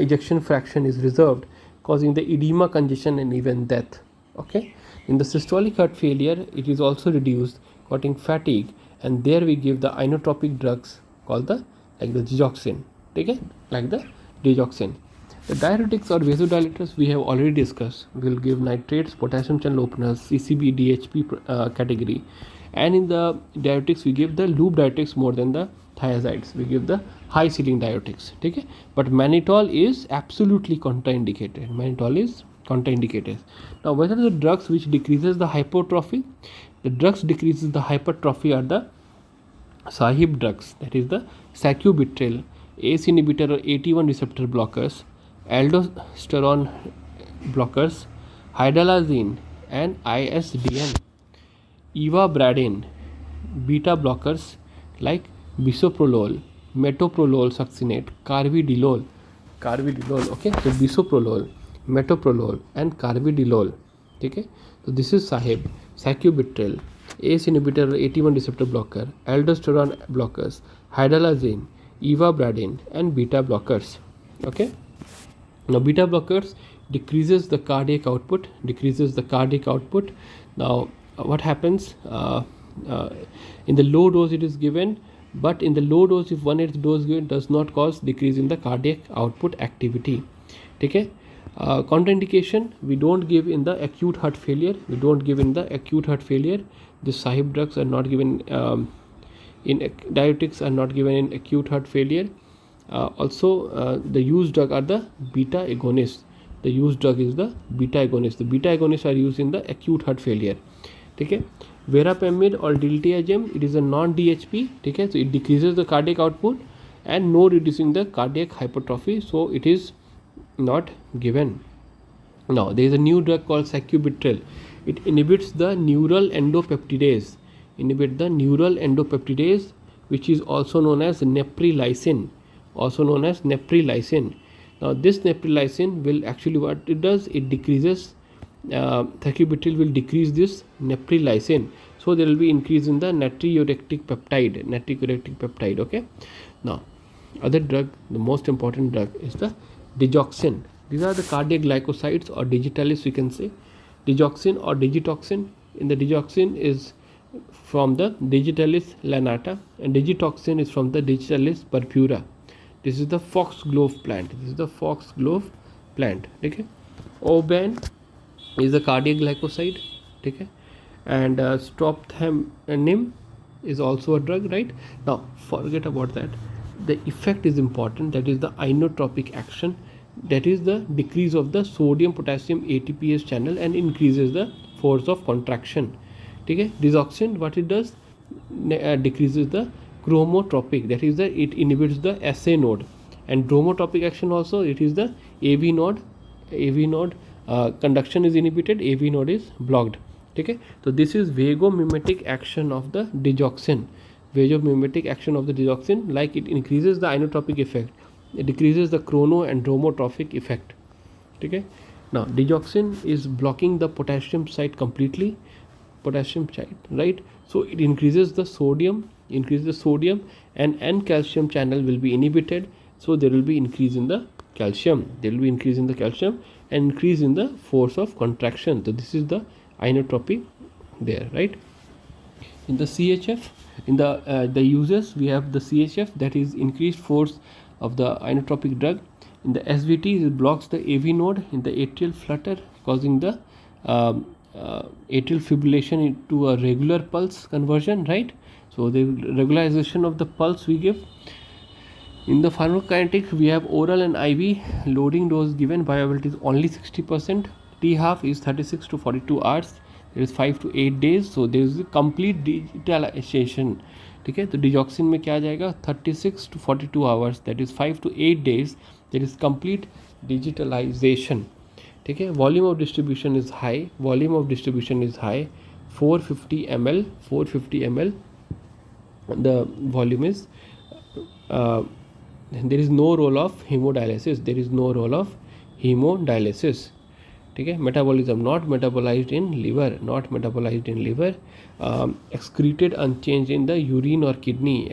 ejection fraction is reserved, causing the edema, congestion, and even death. Okay. In the systolic heart failure, it is also reduced, causing fatigue, and there we give the inotropic drugs called the digoxin. Okay, like the digoxin. The diuretics or vasodilators we have already discussed. We will give nitrates, potassium channel openers, CCB, DHP category, and in the diuretics we give the loop diuretics more than the thiazides. We give the high ceiling diuretics. Okay, but mannitol is absolutely contraindicated. Now, what are the drugs which decreases the hypertrophy? The drugs decreases the hypertrophy are the sahib drugs, that is the sacubitril, ACE inhibitor or AT1 receptor blockers, aldosterone blockers, hydralazine and ISDN, ivabradine, beta blockers like bisoprolol, metoprolol succinate, carvedilol, okay, so bisoprolol, metoprolol and carvedilol, okay. So this is sahib, sacubitril, ACE inhibitor, AT1 receptor blocker, aldosterone blockers, hydralazine, ivabradine and beta blockers, okay. Now beta blockers decreases the cardiac output, now what happens, in the low dose it is given, but in the low dose, if 1/8 dose given, does not cause decrease in the cardiac output activity, okay. Contraindication, we don't give in the acute heart failure, the sahib drugs are not given, diuretics are not given in acute heart failure. Also the used drug are the beta agonists, the beta agonists are used in the acute heart failure, okay. Verapamil or diltiazem, it is a non-DHP, okay, so it decreases the cardiac output and no reducing the cardiac hypertrophy, so it is not given. Now there is a new drug called sacubitril, it inhibits the neural endopeptidase, which is also known as neprilysin, Now this neprilysin will actually, what it does, it decreases, sacubitril will decrease this neprilysin, so there will be increase in the natriuretic peptide, okay. Now other drug, the most important drug is the digoxin. These are the cardiac glycosides or digitalis, we can say digoxin or digitoxin. In the digoxin is from the digitalis lanata and digitoxin is from the digitalis purpura. This is the foxglove plant, okay. Oban is the cardiac glycoside, okay, and strophthanim is also a drug, right. Now forget about that, the effect is important, that is the inotropic action, that is the decrease of the sodium potassium ATPase channel and increases the force of contraction, okay. Digoxin, what it does, decreases the chromotropic, that is the, it inhibits the SA node, and dromotropic action also, it is the AV node, conduction is inhibited, AV node is blocked, okay. So this is vagomimetic action of the digoxin, like it increases the inotropic effect, it decreases the chrono and dromotropic effect, okay. Now digoxin is blocking the potassium site completely, right, so it increases the sodium, and calcium channel will be inhibited, so there will be increase in the calcium, and increase in the force of contraction. So this is the inotropy there, right. In the CHF, in the uses, we have the CHF, that is increased force of the inotropic drug. In the SVT, it blocks the AV node in the atrial flutter, causing the atrial fibrillation into a regular pulse conversion, right. So the regularization of the pulse we give. In the pharmacokinetic, we have oral and IV loading dose given, viability is only 60%, T half is 36 to 42 hours, there is 5 to 8 days, so there is a complete digitalization, ठीक है. तो digoxin में क्या जाएगा, 36 to 42 hours, that is 5 to 8 days, that is complete digitalization, ठीक है. Volume of distribution is high, 450 ml, the volume is, there is no role of hemodialysis, ठीक है. Metabolism not metabolized in liver, excreted unchanged in the urine or kidney,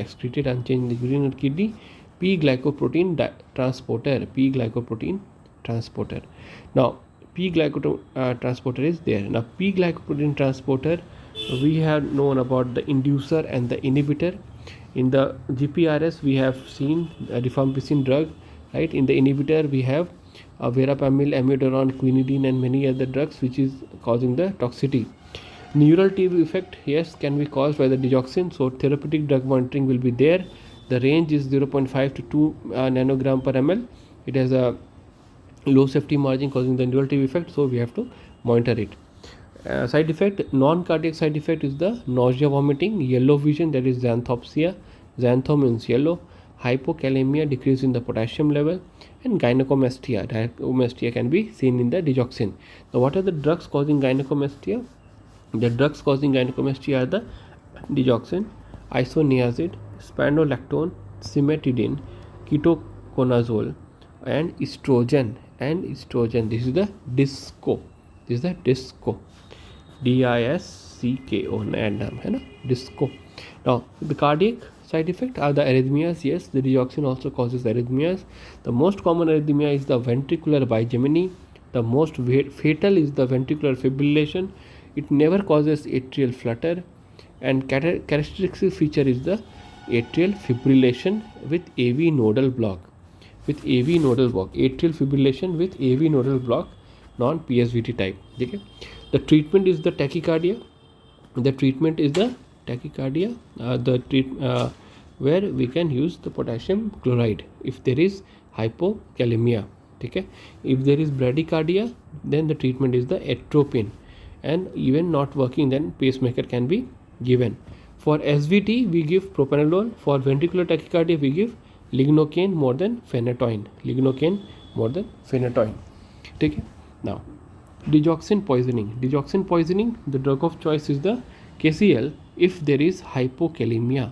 P glycoprotein transporter. Now P glycoprotein transporter is there. Now P glycoprotein transporter, we have known about the inducer and the inhibitor. In the GPRS, we have seen rifampicin drug, right. In the inhibitor, we have verapamil, amiodarone, quinidine and many other drugs which is causing the toxicity. Neural TV effect, yes, can be caused by the digoxin, so therapeutic drug monitoring will be there. The range is 0.5 to 2 nanogram per ml. It has a low safety margin causing the neural TV effect, so we have to monitor it. Side effect, non-cardiac side effect is the nausea, vomiting, yellow vision, that is xanthopsia, xantho means yellow, hypokalemia, decrease in the potassium level, and gynecomastia can be seen in the digoxin. Now what are the drugs causing gynecomastia? The drugs causing gynecomastia are the digoxin, isoniazid, spironolactone, cimetidine, ketoconazole, and estrogen. This is the disco. DISCKO नाम है ना, disco. Now the cardiac side effect are the arrhythmias. Yes, the digoxin also causes arrhythmias. The most common arrhythmia is the ventricular bigeminy. The most fatal is the ventricular fibrillation. It never causes atrial flutter, and characteristic feature is the atrial fibrillation with AV nodal block. Atrial fibrillation with AV nodal block, non-PSVT type. Okay. The treatment is the tachycardia. Where we can use the potassium chloride if there is hypokalemia. Okay. If there is bradycardia, then the treatment is the atropine, and even not working, then pacemaker can be given. For SVT we give propranolol. For ventricular tachycardia we give lignocaine more than phenytoin. Okay. Now digoxin poisoning, the drug of choice is the KCl. If there is hypokalemia,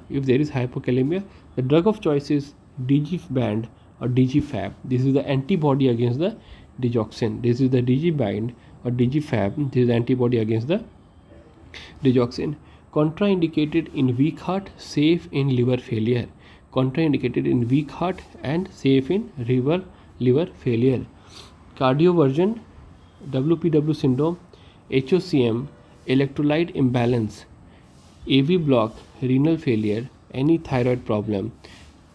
the drug of choice is DG-band or DG-fab. This is the antibody against the digoxin. This is the DG-band or DG-fab. This is the antibody against the digoxin. Contraindicated in weak heart, safe in liver failure. And safe in liver failure. Cardioversion, WPW syndrome, HOCM, electrolyte imbalance, AV block, renal failure, any thyroid problem,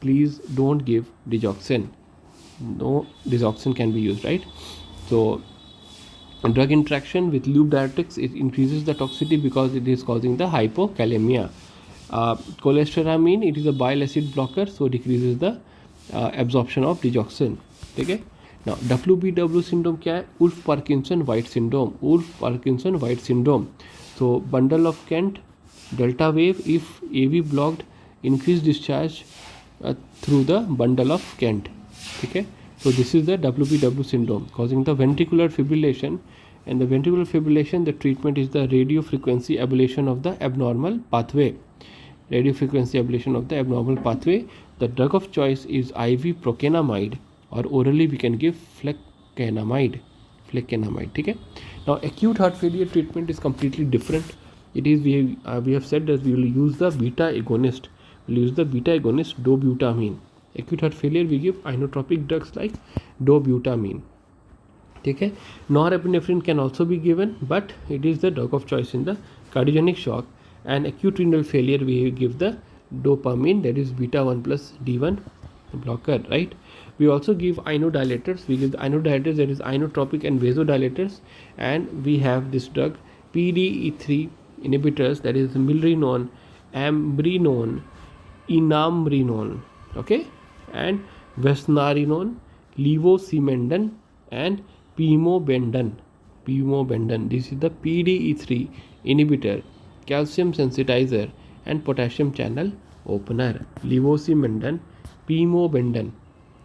please don't give digoxin. No digoxin can be used, right? So drug interaction with loop diuretics, it increases the toxicity because it is causing the hypokalemia. Cholestyramine, it is a bile acid blocker, so decreases the absorption of digoxin. Okay. Now WPW syndrome क्या है? Wolff Parkinson White syndrome. So bundle of Kent, delta wave, if AV blocked, increased discharge through the bundle of Kent. Okay. So this is the WPW syndrome causing the ventricular fibrillation, and the ventricular fibrillation, the treatment is the radio frequency ablation of the abnormal pathway. The drug of choice is IV procainamide, or orally we can give flecainamide. Okay. Now acute heart failure treatment is completely different. It is we have said that we will use the beta agonist. Dobutamine. Acute heart failure we give inotropic drugs like dobutamine. Okay. Norepinephrine can also be given, but it is the drug of choice in the cardiogenic shock. And acute renal failure we give the dopamine, that is beta 1 plus D1 blocker, right? We also give inodilators. We give the inodilators, that is inotropic and vasodilators, and we have this drug PDE3 inhibitors, that is milrinone, ambrinon, enamrinone, okay, and vesnarinone, levosimendan, and pimobendan. This is the PDE3 inhibitor, calcium sensitizer, and potassium channel opener. Levosimendan, pimobendan.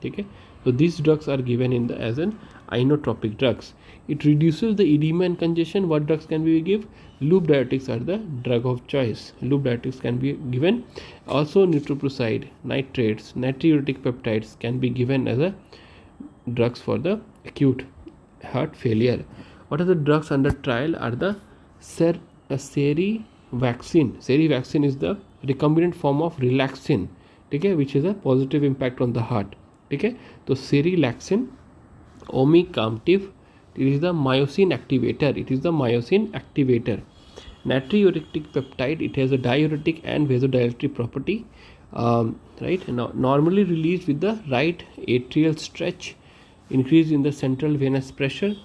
Okay. So these drugs are given as an inotropic drugs. It reduces the edema and congestion. What drugs can we give? Loop diuretics are the drug of choice. Loop diuretics can be given. Also nitroprusside, nitrates, natriuretic peptides can be given as a drugs for the acute heart failure. What are the drugs under trial? Are the Cerivaxin. Cerivaxin is the recombinant form of relaxin, okay, which has a positive impact on the heart. Okay. So Cerilaxin, omecamtiv, it is the myosin activator. Natriuretic peptide, it has a diuretic and vasodilatory property, right? Now normally released with the right atrial stretch, increase in the central venous pressure.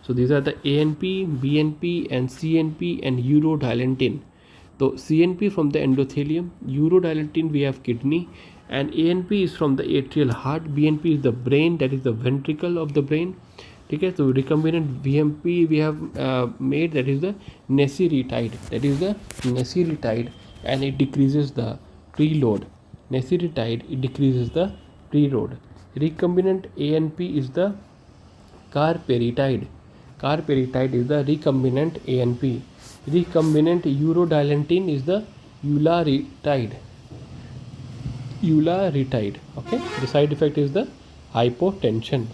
So these are the ANP, BNP, and CNP, and urodilantin. So CNP from the endothelium, urodilantin we have kidney, and ANP is from the atrial heart, BNP is the brain, that is the ventricle of the brain. Okay. So recombinant VMP we have made, that is the nesiritide, and it decreases the preload. Recombinant ANP is the carperitide. Is the recombinant ANP. Recombinant urodilantin is the ularitide. ularitide. Okay, the side effect is the hypotension.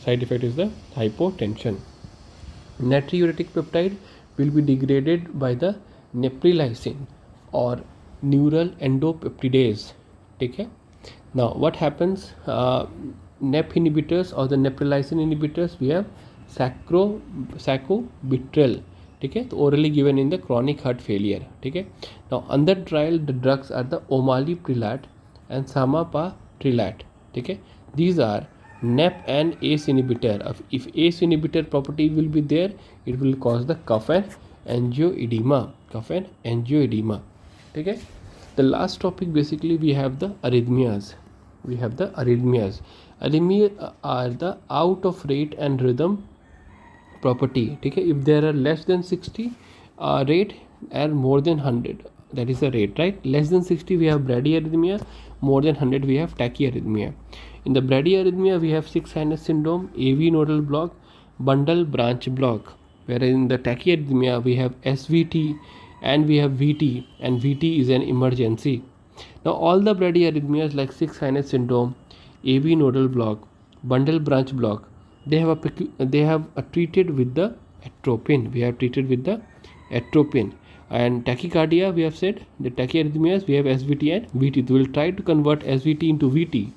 Natriuretic peptide will be degraded by the neprilysin or neural endopeptidase. Okay. Now what happens? NEP inhibitors or the neprilysin inhibitors, we have sacubitril. ठीक है, तो orally given in the chronic heart failure. ठीक है. Now under trial the drugs are the omaliprilat and samapatrilat. ठीक है. These are NEP and ACE inhibitor. If ACE inhibitor property will be there, it will cause the cough and angioedema. ठीक है. The last topic basically we have the arrhythmias. Arrhythmia are the out of rate and rhythm property. ठीक है. If there are less than 60 rate and more than 100, that is the rate, right? Less than 60 we have bradyarrhythmia, more than 100 we have tachyarrhythmia. In the bradyarrhythmia we have 6 sinus syndrome, AV nodal block, bundle branch block, whereas in the tachyarrhythmia we have SVT and we have VT, and VT is an emergency. Now all the bradyarrhythmias like 6 sinus syndrome, AV nodal block, bundle branch block, they have treated with the atropine. We have treated with the atropine. And tachycardia, we have said the tachyarrhythmias we have SVT and VT. We will try to convert SVT into VT.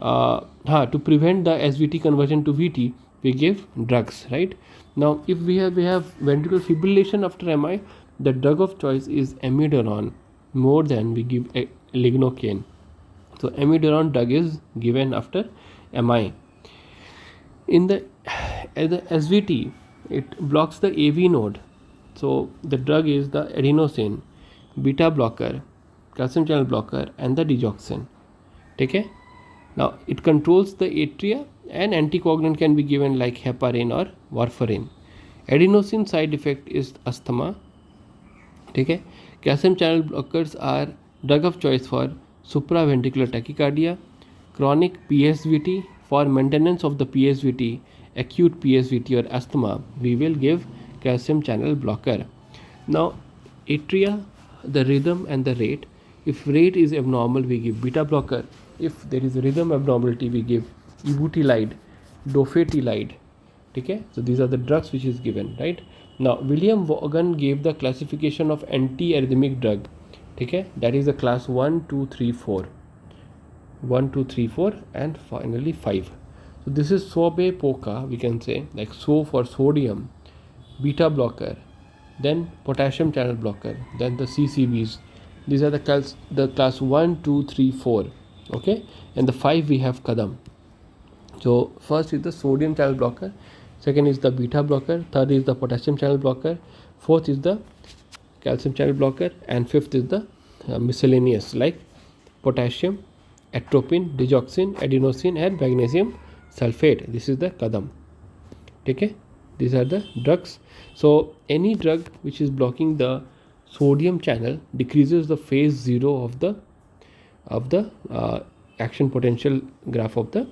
To prevent the SVT conversion to VT, we give drugs, right? Now if we have ventricular fibrillation after MI, the drug of choice is amiodarone. More than we give a lignocaine. So amiodarone drug is given after MI. In the SVT, it blocks the AV node. So the drug is the adenosine, beta blocker, calcium channel blocker, and the digoxin. Okay. Now it controls the atria, and anticoagulant can be given like heparin or warfarin. Adenosine side effect is asthma. Okay. Calcium channel blockers are drug of choice for supraventricular tachycardia, chronic PSVT. For maintenance of the PSVT, acute PSVT or asthma, we will give calcium channel blocker. Now atria, the rhythm and the rate. If rate is abnormal, we give beta blocker. If there is a rhythm abnormality, we give ebutilide, dofetilide. Okay, so these are the drugs which is given, right? Now William Vaughan gave the classification of anti-arrhythmic drug. Okay, that is the class 1, 2, 3, 4. 1, 2, 3, 4 and finally 5. So this is sobe poca, we can say, like so for sodium, beta blocker, then potassium channel blocker, then the CCBs. These are the class 1, 2, 3, 4. Okay, and the 5 we have kadam. So first is the sodium channel blocker, second is the beta blocker, third is the potassium channel blocker, fourth is the calcium channel blocker, and fifth is the miscellaneous like potassium, atropine, digoxin, adenosine and magnesium sulfate. This is the kadam. Okay, these are the drugs. So any drug which is blocking the sodium channel decreases the phase 0 of the action potential graph of the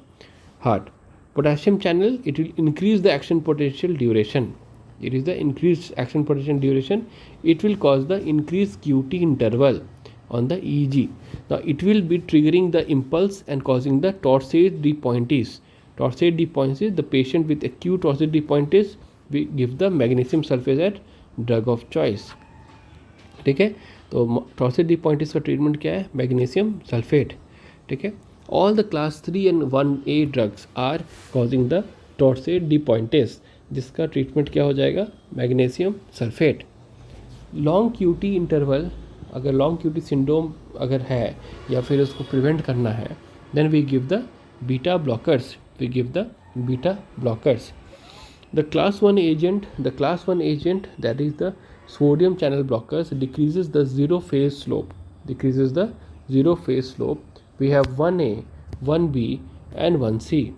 heart. Potassium channel, it will increase the action potential duration. It is the increased action potential duration. It will cause the increased QT interval on the EEG. Now it will be triggering the impulse and causing the torsade de pointes. Torsade de pointes, the patient with acute torsade de pointes, we give the magnesium sulfate as drug of choice. ठीक है, तो torsade de pointes का treatment क्या है? Magnesium sulphate. ठीक है, all the class 3 and 1A drugs are causing the torsade de pointes. जिसका treatment क्या हो जाएगा? Magnesium sulphate. Long QT interval, अगर लॉन्ग क्यूटी सिंड्रोम अगर है या फिर उसको प्रिवेंट करना है, then we give the beta blockers. The class 1 agent that is the sodium channel blockers decreases the zero phase slope. We have 1A, 1B and 1C.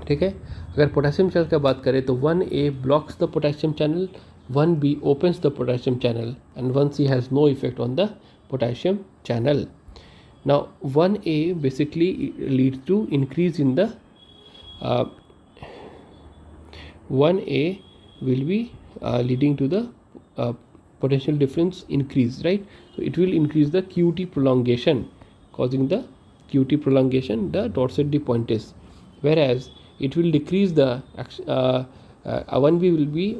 ठीक है, अगर पोटेशियम चैनल की बात करें तो 1A blocks the potassium channel, 1B opens the potassium channel and 1C has no effect on the potassium channel. Now 1A basically leads to increase in the 1A will be leading to the potential difference increase, right? So it will increase the QT prolongation. causing the QT prolongation, the torsade pointes, whereas it will decrease the 1B will be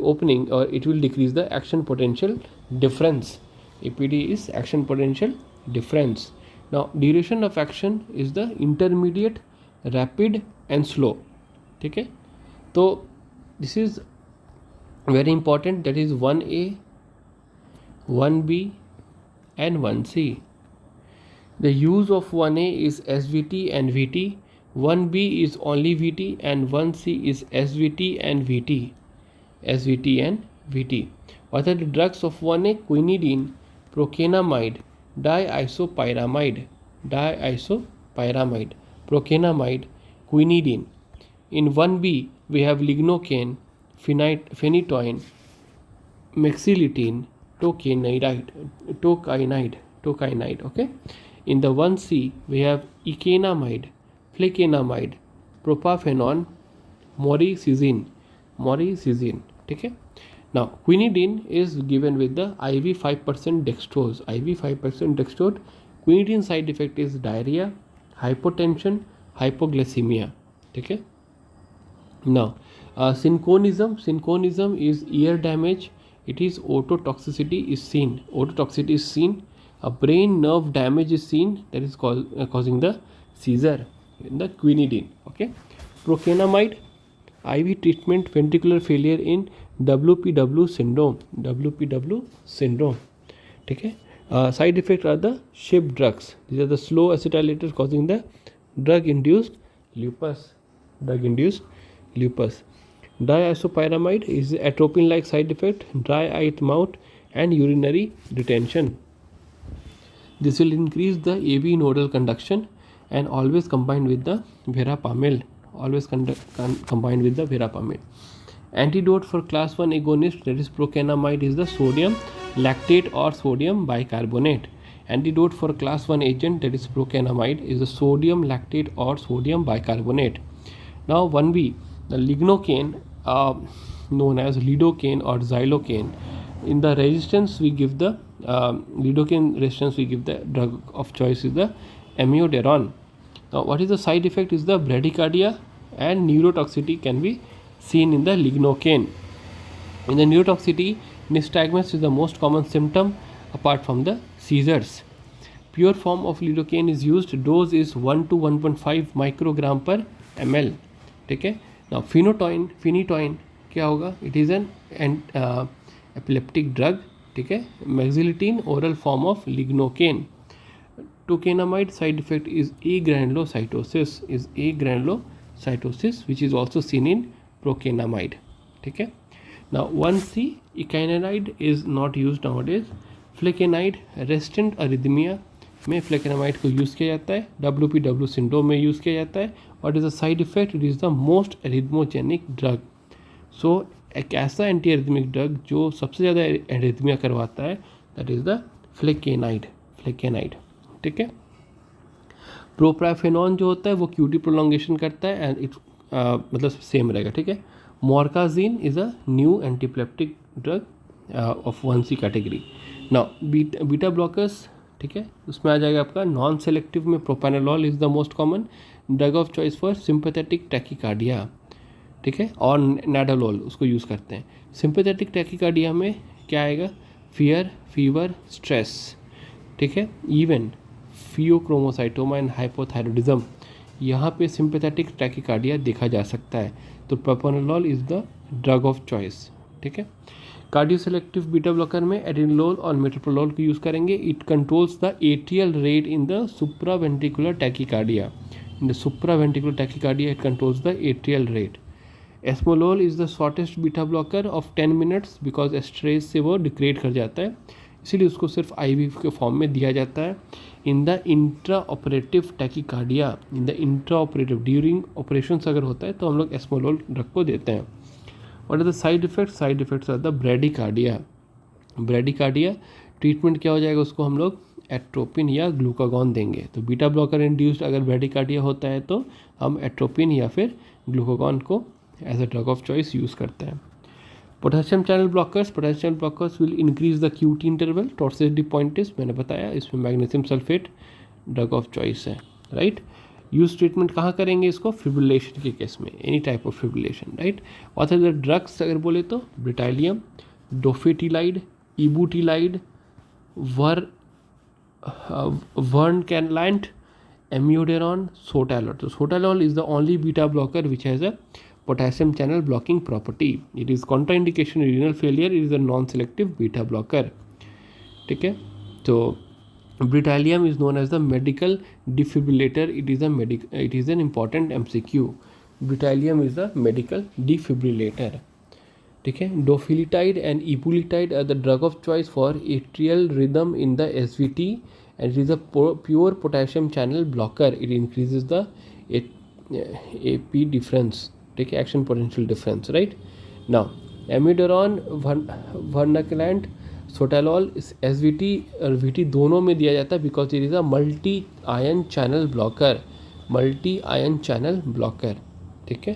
opening, or it will decrease the action potential difference. APD is action potential difference. Now duration of action is the intermediate, rapid and slow. ठीक है, तो this is very important, that is 1A, 1B and 1C. The use of 1A is SVT and VT, 1B is only VT and 1C is SVT and VT. SVT and VT. What are the drugs of 1A? Quinidine, procainamide, diisopyramide, procainamide, quinidine. In 1B we have lignocaine, phenytoin, mexiletine, tokainide. Okay. In the 1C we have ecanamide, flecainamide, propafenone, moricizine. ठीक है. Now quinidine is given with the IV 5% dextrose. Quinidine side effect is diarrhea, hypotension, hypoglycemia. ठीक है. Now synconism is ear damage. It is ototoxicity is seen. A brain nerve damage is seen, that is causing the seizure in the quinidine. Okay. Procainamide, IV treatment ventricular failure in WPW syndrome. ठीक है. Side effects are the SHIP drugs. These are the slow acetylators causing the drug-induced lupus. Diisopyramide is atropine-like side effect, dry eye, mouth and urinary retention. This will increase the AV nodal conduction and always combined with the verapamil. Antidote for class 1 agonist, that is procainamide, is the sodium lactate or sodium bicarbonate. Antidote for class 1 agent, that is procainamide, is the sodium lactate or sodium bicarbonate. Now 1B, the lignocaine, known as lidocaine or xylocaine. In the resistance we give the lidocaine resistance, we give the drug of choice is the amiodarone. Now what is the side effect is the bradycardia and neurotoxicity can be seen in the lignocaine. In the neurotoxicity, nystagmus is the most common symptom apart from the seizures. Pure form of lidocaine is used. Dose is 1 to 1.5 microgram per ml. ठीक है. Now phenytoin क्या होगा? It is an epileptic drug. ठीक है. mexiletine oral form of lignocaine. Tokainamide side effect is agranulocytosis, which is also seen in procainamide. ठीक है. Now 1C, ecanamide is not used nowadays. Flecainide, resistant arrhythmia में फ्लेकेनामाइड को use किया जाता है. WPW syndrome में यूज़ किया जाता है. What is the side effect? It is the most arrhythmogenic drug. So एक ऐसा एंटी एरिथमिक ड्रग जो सबसे ज़्यादा एरिथमिया करवाता है, दैट इज़ द फ्लेकेनाइड. ठीक है. प्रोप्राफेनॉन जो होता है वो क्यूटी प्रोलॉन्गेशन करता है एंड इट मतलब सेम रहेगा. ठीक है. Moricizine is a new antiepileptic drug of 1C category. Now beta blockers, ठीक है, उसमें आ जाएगा आपका नॉन सेलेक्टिव में propranolol is the most common drug of choice for sympathetic tachycardia. ठीक है. और नैडोलोल उसको यूज़ करते हैं. सिंपैथेटिक टैकीकार्डिया में क्या आएगा? Fear, fever, stress. ठीक है. इवन फियोक्रोमोसाइटोमा एंड हाइपोथायरॉइडिज्म, यहाँ पे सिंपैथेटिक टैकीकार्डिया देखा जा सकता है. तो propranolol is the drug of choice. ठीक है. कार्डियो सेलेक्टिव बीटा ब्लॉकर में एड्रेनलोल और मेट्रोप्रोलोल को यूज़ करेंगे. It controls the atrial rate in the supraventricular tachycardia. In the supraventricular tachycardia it controls the atrial rate. Esmolol is the shortest beta blocker of 10 minutes because esterase से वो degrade कर जाता है, इसीलिए उसको सिर्फ IV के फॉर्म में दिया जाता है. In the intra operative tachycardia, during operations अगर होता है तो हम लोग एस्मोलोल ड्रग को देते हैं. What are the side effects? Side effects are the bradycardia. Treatment क्या हो जाएगा? उसको हम लोग एट्रोपिन या ग्लूकागॉन देंगे. तो बीटा ब्लॉकर इंड्यूस्ड अगर ब्रेडिकार्डिया होता है तो हम एट्रोपिन या फिर ग्लूकागॉन को as a drug of choice use करते हैं. Potassium channel blockers will increase the QT interval. Torsades de pointes मैंने बताया, इसमें magnesium sulphate drug of choice है, राइट। यूज ट्रीटमेंट कहाँ करेंगे इसको, फिब्रिलेशन के केस में, any type of fibrillation, right. और द ड्रग्स अगर बोले तो ब्रिटाइलियम, डोफेटिलाइड, इबूटिलाइड, वर्नकैनलैंट, amiodarone, sotalol. So sotalol is the only beta blocker which has a potassium channel blocking property. It is contraindication in renal failure. It is a non-selective beta blocker. ठीक है, तो ब्रिटालियम is known as the medical defibrillator. It is an important MCQ. Britallium is the medical defibrillator. ठीक है, dofetilide and ibutilide are the drug of choice for atrial rhythm in the SVT, and it is a pure potassium channel blocker. It increases the AP difference, take action potential difference, right. Now amiodarone, vernaculant, sotalol SVT और VT दोनों में दिया जाता है because it is a multi ion channel blocker, ठीक है,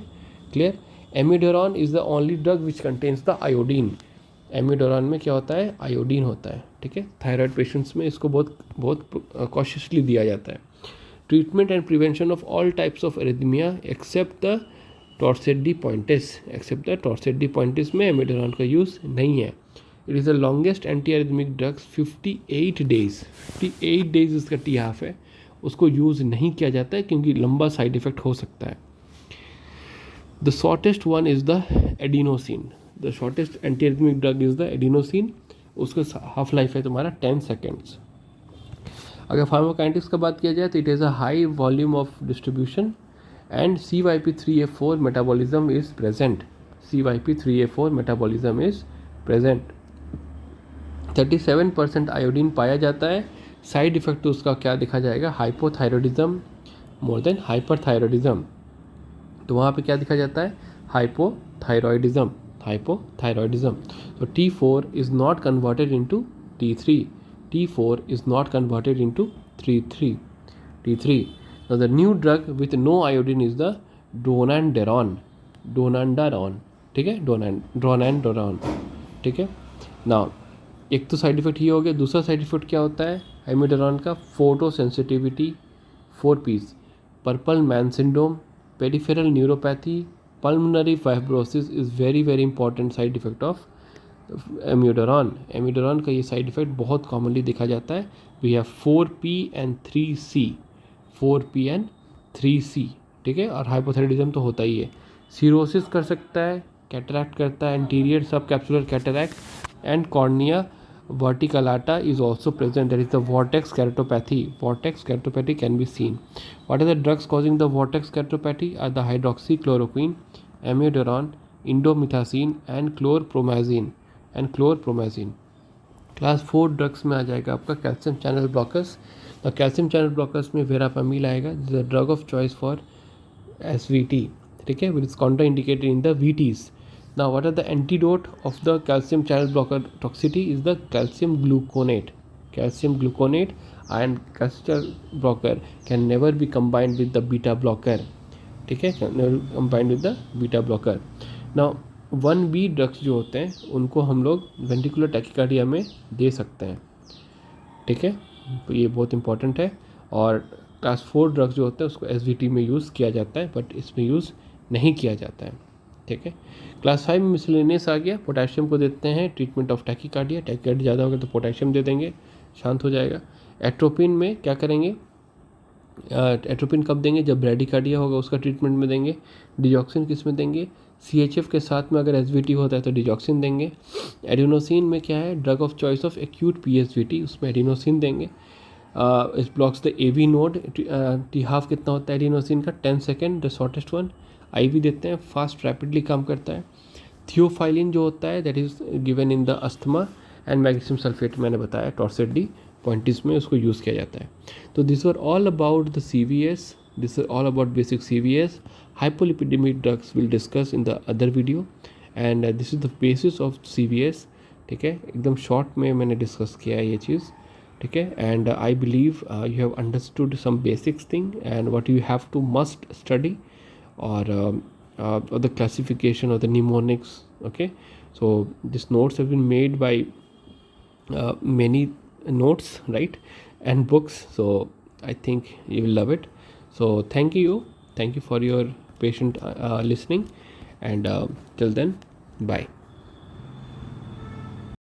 clear. amiodarone is the only drug which contains the iodine. एमिडोरॉन में क्या होता है, आयोडीन होता है, ठीक है। थायराइड पेशेंट्स में इसको बहुत कॉशियसली दिया जाता है। Treatment and prevention of all types of arrhythmia except the torsades de pointes में एमिडोरॉन का यूज़ नहीं है। It is the longest anti arrhythmic drugs, 58 days इसका THAF है, उसको यूज़ नहीं किया जाता है क्योंकि लंबा साइड इफेक्ट हो सकता है। The shortest one is the adenosine, the shortest anti arrhythmic drug is the adenosine, उसका हाफ लाइफ है तुम्हारा 10 सेकेंड्स। अगर फार्माकाइनेटिक्स का बात किया जाए तो it is a high volume of distribution and CYP3A4 metabolism is present, 37% iodine पाया जाता है। साइड इफेक्ट उसका क्या देखा जाएगा, हाइपोथायरॉयडिज्म मोर देन हाइपरथायरॉयडिज्म, तो वहाँ पे क्या देखा जाता है, hypothyroidism. So T4 is not converted into T3. T4 is not converted into T3. Now the new drug with no iodine is the donandarone, ठीक है, donandarone, ठीक है। Now एक तो साइड इफेक्ट ये हो गया, दूसरा साइड इफेक्ट क्या होता है एमिडोरॉन का, photo sensitivity, 4 Ps, purple man syndrome, peripheral neuropathy, pulmonary fibrosis is very important side effect of एमिडोरॉन का ये साइड इफेक्ट बहुत कॉमनली देखा जाता है। We have 4P and 3C, ठीक है, और हाइपोथायरॉयडिज्म तो होता ही है। सीरोसिस कर सकता है, कैटरैक्ट करता है, एंटीरियर सब capsular cataract and cornea verticillata is also present. There is the vortex keratopathy. Vortex keratopathy can be seen. What are the drugs causing the vortex keratopathy? Are the hydroxychloroquine, amiodarone, indomethacin and chlorpromazine. Class 4 drugs में आ जाएगा आपका calcium channel blockers. तो calcium channel blockers में verapamil आएगा, the drug of choice for SVT, ठीक है, which is counter indicated in the VTs. Now what are the antidote of the calcium channel blocker toxicity is the calcium gluconate and calcium channel blocker can never be combined with the beta blocker, ठीक है, can never be combined with the beta blocker. Now 1B drugs जो होते हैं उनको हम लोग ventricular tachycardia में दे सकते हैं, ठीक है, तो ये बहुत इंपॉर्टेंट है। और क्लास 4 ड्रग्स जो होते हैं उसको SVT में यूज़ किया जाता है, बट इसमें यूज़ नहीं किया जाता है, ठीक है। क्लास 5 में मिसलेनियस आ गया, पोटेशियम को देते हैं ट्रीटमेंट ऑफ टैकिकार्डिया ज़्यादा होगा तो पोटेशियम दे देंगे, शांत हो जाएगा। एट्रोपिन में क्या करेंगे, एट्रोपिन कब देंगे, जब ब्रैडिकार्डिया होगा उसका ट्रीटमेंट में देंगे। डिजॉक्सिन किस में देंगे, CHF के साथ में अगर SVT होता है तो डिजॉक्सिन देंगे। एडिनोसिन में क्या है, drug of choice of acute PSVT, उसमें एडिनोसिन देंगे। इस blocks the AV node, THAF कितना होता है एडिनोसिन का, 10 second, the shortest one. IV देते हैं, फास्ट रैपिडली काम करता है। थियोफाइलिन जो होता है that is given in the asthma and magnesium sulphate, मैंने बताया टॉर्सेट डी पॉइंटिस में उसको यूज़ किया जाता है। तो this were all about the CVS, this is all about basic CVS। Hypolipidemic drugs will discuss in the other video and this is the basis of CVS, ठीक है, एकदम शॉर्ट में मैंने डिस्कस किया है ये चीज़, ठीक है। And I believe you have understood some basics thing and what you have to must study or the classification of the mnemonics, okay. So these notes have been made by many notes, right, and books. So I think you will love it. So thank you for your patient listening, and till then, bye.